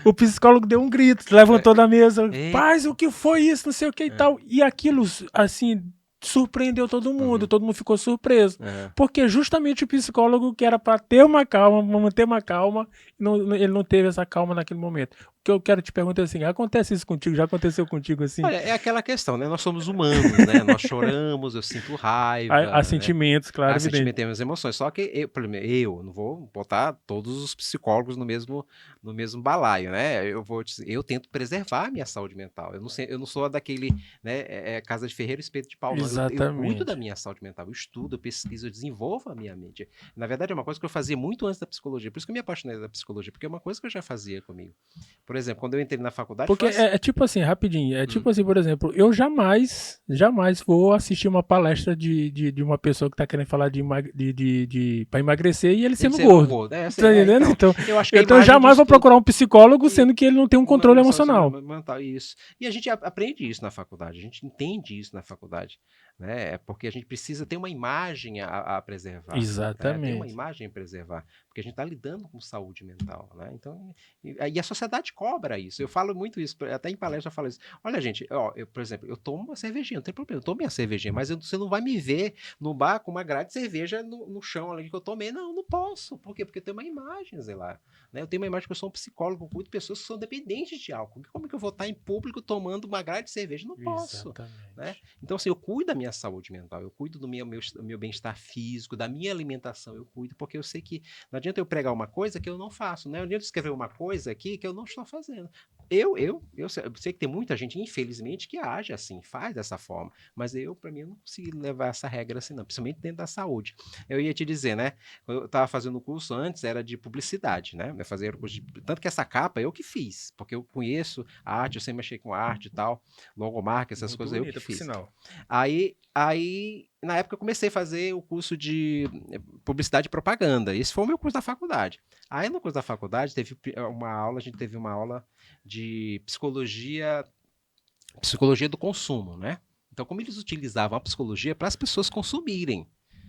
O psicólogo deu um grito, levantou da mesa. Paz, o que foi isso? Não sei o que e tal. E aquilo, assim, surpreendeu todo mundo. Todo mundo ficou surpreso. Porque justamente o psicólogo, que era para ter uma calma, manter uma calma, ele não teve essa calma naquele momento. O que eu quero te perguntar é assim, acontece isso contigo? Já aconteceu contigo assim? Olha, é aquela questão, né? Nós somos humanos, né? Nós choramos, eu sinto raiva. Há sentimentos, claro, evidente. Sentimentos, temos emoções. Só que eu não vou botar todos os psicólogos no mesmo balaio, né? Eu tento preservar a minha saúde mental. Eu não sou daquele, né? Casa de ferreiro, espeto de pau. Não. Eu cuido da minha saúde mental. Eu estudo, eu pesquiso, eu desenvolvo a minha mente. Na verdade, é uma coisa que eu fazia muito antes da psicologia. Por isso que eu me apaixonei da psicologia, porque é uma coisa que eu já fazia comigo. Por exemplo, quando eu entrei na faculdade... Porque é tipo assim, rapidinho, tipo assim, por exemplo, eu jamais vou assistir uma palestra de uma pessoa que tá querendo falar pra emagrecer e ele sendo gordo. Tá entendendo? Então eu jamais vou procurar um psicólogo, sendo que ele não tem um controle emocional. Isso. E a gente aprende isso na faculdade, a gente entende isso na faculdade. Né? Porque a gente precisa ter uma imagem a preservar. Exatamente. Ter uma imagem a preservar, porque a gente está lidando com saúde mental. Né? Então, e a sociedade cobra isso. Eu falo muito isso, até em palestra eu falo isso. Olha, gente, por exemplo, eu tomo uma cervejinha, não tem problema, eu tomo minha cervejinha, mas você não vai me ver no bar com uma grade de cerveja no chão ali que eu tomei. Não posso. Por quê? Porque eu tenho uma imagem, sei lá. Né? Eu tenho uma imagem que eu sou um psicólogo, eu cuido de pessoas que são dependentes de álcool. Como é que eu vou estar em público tomando uma grade de cerveja? Não posso. Né? Então, assim, eu cuido da minha saúde mental, eu cuido do meu bem-estar físico, da minha alimentação, eu cuido, porque eu sei que não adianta eu pregar uma coisa que eu não faço, né? Não adianta eu escrever uma coisa aqui que eu não estou fazendo. Eu sei que tem muita gente, infelizmente, que age assim, faz dessa forma, mas para mim, eu não consigo levar essa regra assim, não, principalmente dentro da saúde. Eu ia te dizer, né? Eu estava fazendo o curso antes, era de publicidade, né? Eu fazia o curso tanto que essa capa eu que fiz, porque eu conheço a arte, eu sempre mexi com arte e tal, logomarca, essas muito coisas, bonita, eu que fiz. Sinal. Aí, na época, eu comecei a fazer o curso de publicidade e propaganda. Esse foi o meu curso da faculdade. Aí, no curso da faculdade, a gente teve uma aula de psicologia do consumo, né? Então, como eles utilizavam a psicologia para as pessoas consumirem.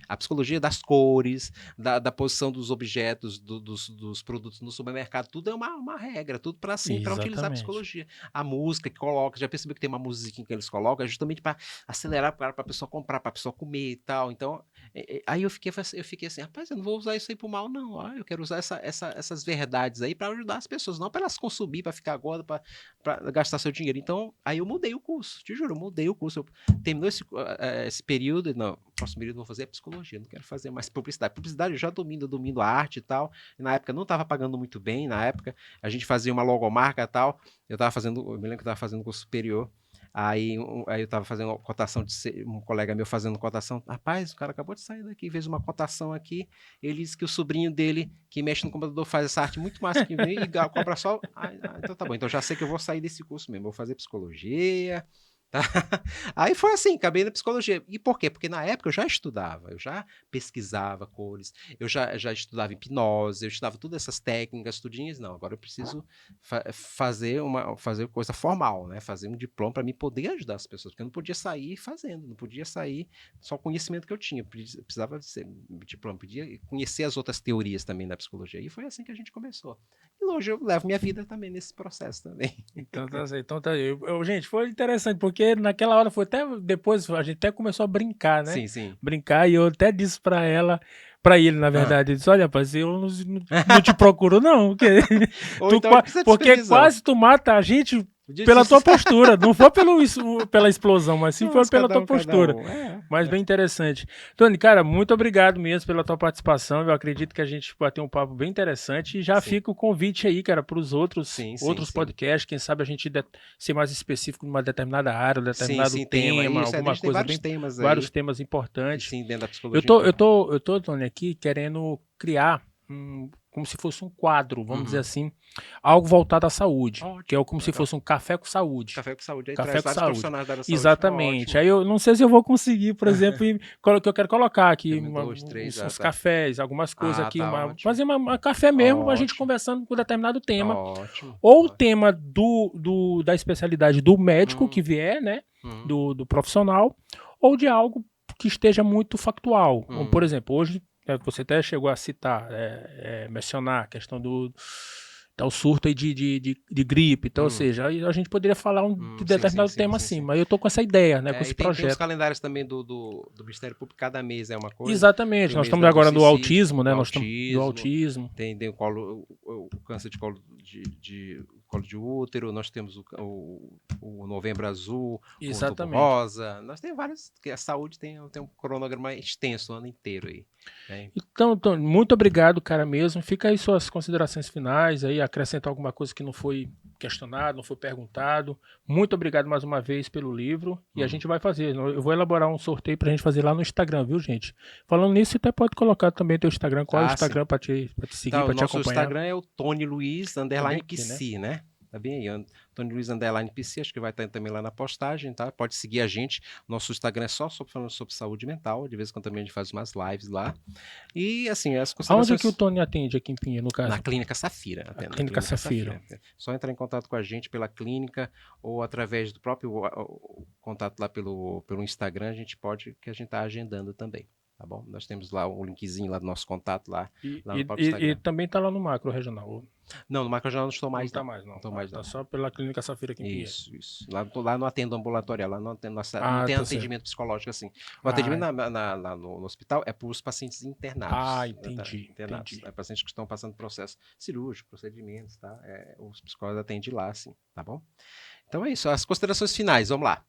A psicologia das cores, da posição dos objetos, dos produtos no supermercado, tudo é uma regra, tudo para utilizar a psicologia. A música que coloca, já percebeu que tem uma musiquinha que eles colocam, é justamente para acelerar para a pessoa comprar, para a pessoa comer e tal. Então, aí eu fiquei assim, rapaz, eu não vou usar isso aí pro mal, não. Eu quero usar essas verdades aí para ajudar as pessoas, não para elas consumir, para ficar gorda, para gastar seu dinheiro. Então, aí eu mudei o curso, te juro, eu mudei o curso. Terminou esse período, não, próximo período eu vou fazer a psicologia. Não quero fazer mais publicidade. Publicidade eu já domino a arte e tal. E na época não estava pagando muito bem. Na época a gente fazia uma logomarca e tal. Eu me lembro que eu estava fazendo curso superior. Aí eu estava fazendo uma cotação um colega meu fazendo cotação. Rapaz, o cara acabou de sair daqui, fez uma cotação aqui. Ele disse que o sobrinho dele, que mexe no computador, faz essa arte muito mais que vem e cobra só. Então tá bom. Então já sei que eu vou sair desse curso mesmo. Vou fazer psicologia. Tá? Aí foi assim, acabei na psicologia. E por quê? Porque na época eu já estudava, eu já pesquisava cores, eu já estudava hipnose, eu estudava todas essas técnicas, tudinhas. Não, agora eu preciso fazer coisa formal, né? Fazer um diploma para mim poder ajudar as pessoas, porque eu não podia sair fazendo, não podia sair só o conhecimento que eu tinha, precisava ser diploma, podia conhecer as outras teorias também da psicologia. E foi assim que a gente começou. E hoje eu levo minha vida também nesse processo também. Então tá aí. Gente, foi interessante, porque naquela hora foi até depois, a gente até começou a brincar, né? Sim. Brincar, e eu até disse pra ela, Pra ele, na verdade, ele disse, olha, rapaz, eu não te procuro não, porque, Ou então ele precisa de porque supervisão. quase tu mata a gente Podia pela se- tua postura, não foi pela explosão, mas sim Não, foi mas pela cada tua um, cada postura. um. Mas bem interessante. Tony, cara, muito obrigado mesmo pela tua participação. Eu acredito que a gente bateu um papo bem interessante e já Sim. fica o convite aí, cara, para os outros Sim, podcasts. Quem sabe a gente ser mais específico numa determinada área, um determinado sim, tema, isso. A alguma gente tem coisa vários temas vários aí, temas importantes. sim, dentro da Eu psicologia. tô, Tony, aqui querendo criar como se fosse um quadro, vamos dizer assim, algo voltado à saúde, que é como se fosse um café com saúde. Café com saúde. Aí Café traz com vários saúde. profissionais da área da saúde. Exatamente. Ótimo. Aí eu não sei se eu vou conseguir, por exemplo, que eu quero colocar aqui Dois, três, uns tá. cafés, algumas coisas aqui, Tá ótimo. fazer uma café mesmo, a gente Ótimo. conversando com determinado tema. Ótimo. Ou o tema da especialidade do médico que vier, né? Do profissional, ou de algo que esteja muito factual. Como, por exemplo, hoje você até chegou a citar, mencionar a questão do surto aí de gripe, então, ou seja, a gente poderia falar de determinado tema assim, mas eu tô com essa ideia, né, com esse projeto. Tem os calendários também do Ministério Público, cada mês é uma coisa. Exatamente, nós estamos agora no autismo, né, nós estamos do do autismo. Tem o câncer de colo de útero, nós temos o Novembro Azul, o Outubro Rosa, nós temos vários, que a saúde tem um cronograma extenso o ano inteiro aí. Né? Então, muito obrigado, cara, mesmo. Fica aí suas considerações finais, aí acrescentar alguma coisa que não foi questionado, não foi perguntado. Muito obrigado mais uma vez pelo livro e a gente vai fazer. Eu vou elaborar um sorteio pra gente fazer lá no Instagram, viu, gente? Falando nisso, você até pode colocar também teu Instagram. Qual é o Instagram pra te seguir, pra te acompanhar? Nosso Instagram é o Tony Luiz _PC, né? Tá bem aí, Tony Luiz _PC, acho que vai estar também lá na postagem, tá? Pode seguir a gente. Nosso Instagram é só falando sobre saúde mental. De vez em quando também a gente faz umas lives lá. E assim, as considerações... Aonde é que o Tony atende aqui em Pinheiro, no caso? Na Clínica Safira. Na Clínica Safira. Só entrar em contato com a gente pela clínica ou através do próprio contato lá pelo Instagram, a gente tá agendando também. Tá bom? Nós temos lá um linkzinho lá do nosso contato lá no próprio Instagram. E também tá lá no Macro Regional. Não, no Macro Regional não estou mais. Não tá mais, não. Estou mais, tá não. só pela Clínica Safira aqui em Pinheiro. Isso. Lá não atendo ambulatorial, lá não tem atendimento psicológico assim. O atendimento no hospital é para os pacientes internados. Entendi. É pacientes que estão passando processo cirúrgico, procedimentos, tá? Os psicólogos atendem lá, sim, tá bom? Então é isso, as considerações finais, vamos lá.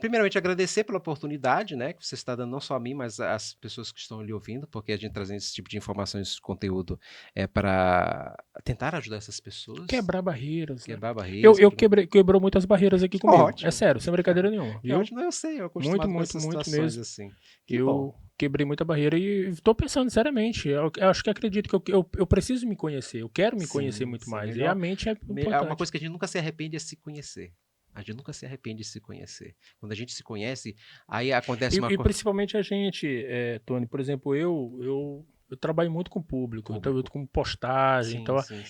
Primeiramente, agradecer pela oportunidade, né, que você está dando não só a mim, mas às pessoas que estão ali ouvindo, porque a gente trazendo esse tipo de informações, esse conteúdo para tentar ajudar essas pessoas. Quebrar barreiras. Quebrar barreiras. Quebrou muitas barreiras aqui comigo. Ótimo. É sério, sem brincadeira nenhuma. Viu? Ótimo, eu sei, eu acostumado com essas situações mesmo. assim. Eu quebrei muita barreira e estou pensando seriamente. Eu acho que acredito que eu preciso me conhecer. Eu quero me conhecer muito mais. E a mente é importante. Uma coisa que a gente nunca se arrepende é se conhecer. A gente nunca se arrepende de se conhecer. Quando a gente se conhece, aí acontece uma coisa... E principalmente a gente, Tony, por exemplo, eu trabalho muito com o público, então com postagem,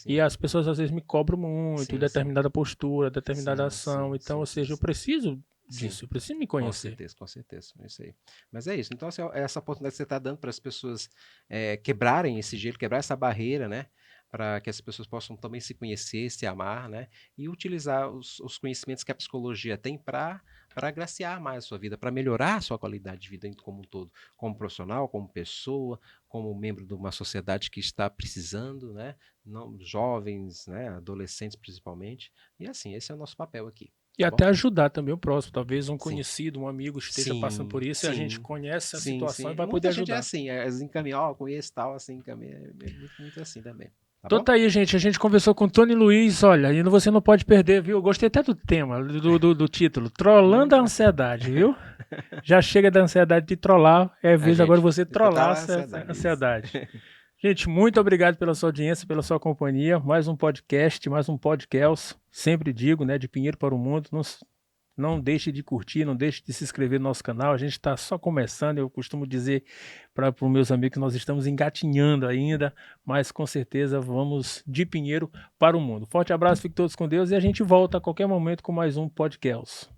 e as pessoas às vezes me cobram muito, determinada postura, determinada ação, então, ou seja, eu preciso disso, eu preciso me conhecer. Com certeza, é isso aí. Mas é isso, então essa oportunidade que você está dando para as pessoas quebrarem esse gelo, quebrar essa barreira, né? Para que as pessoas possam também se conhecer, se amar, né? E utilizar os conhecimentos que a psicologia tem para agraciar mais a sua vida, para melhorar a sua qualidade de vida como um todo, como profissional, como pessoa, como membro de uma sociedade que está precisando, né? Jovens, né? Adolescentes principalmente. E assim, esse é o nosso papel aqui. E até ajudar também o próximo, talvez um conhecido, um amigo esteja passando por isso, e a gente conhece a situação e vai poder ajudar. Muita gente é assim, encaminhar, conheço tal, assim, encaminha, muito assim também. Então tá aí, gente, a gente conversou com o Tony Luiz, olha, e você não pode perder, viu? Eu gostei até do tema, do título, Trollando a Ansiedade, viu? Já chega da ansiedade de trollar, vez agora você trollar a ansiedade. Gente, muito obrigado pela sua audiência, pela sua companhia, mais um podcast, sempre digo, né, de Pinheiro para o Mundo, não deixe de curtir, não deixe de se inscrever no nosso canal, a gente está só começando, eu costumo dizer para os meus amigos que nós estamos engatinhando ainda, mas com certeza vamos de Pinheiro para o Mundo. Forte abraço, fiquem todos com Deus e a gente volta a qualquer momento com mais um podcast.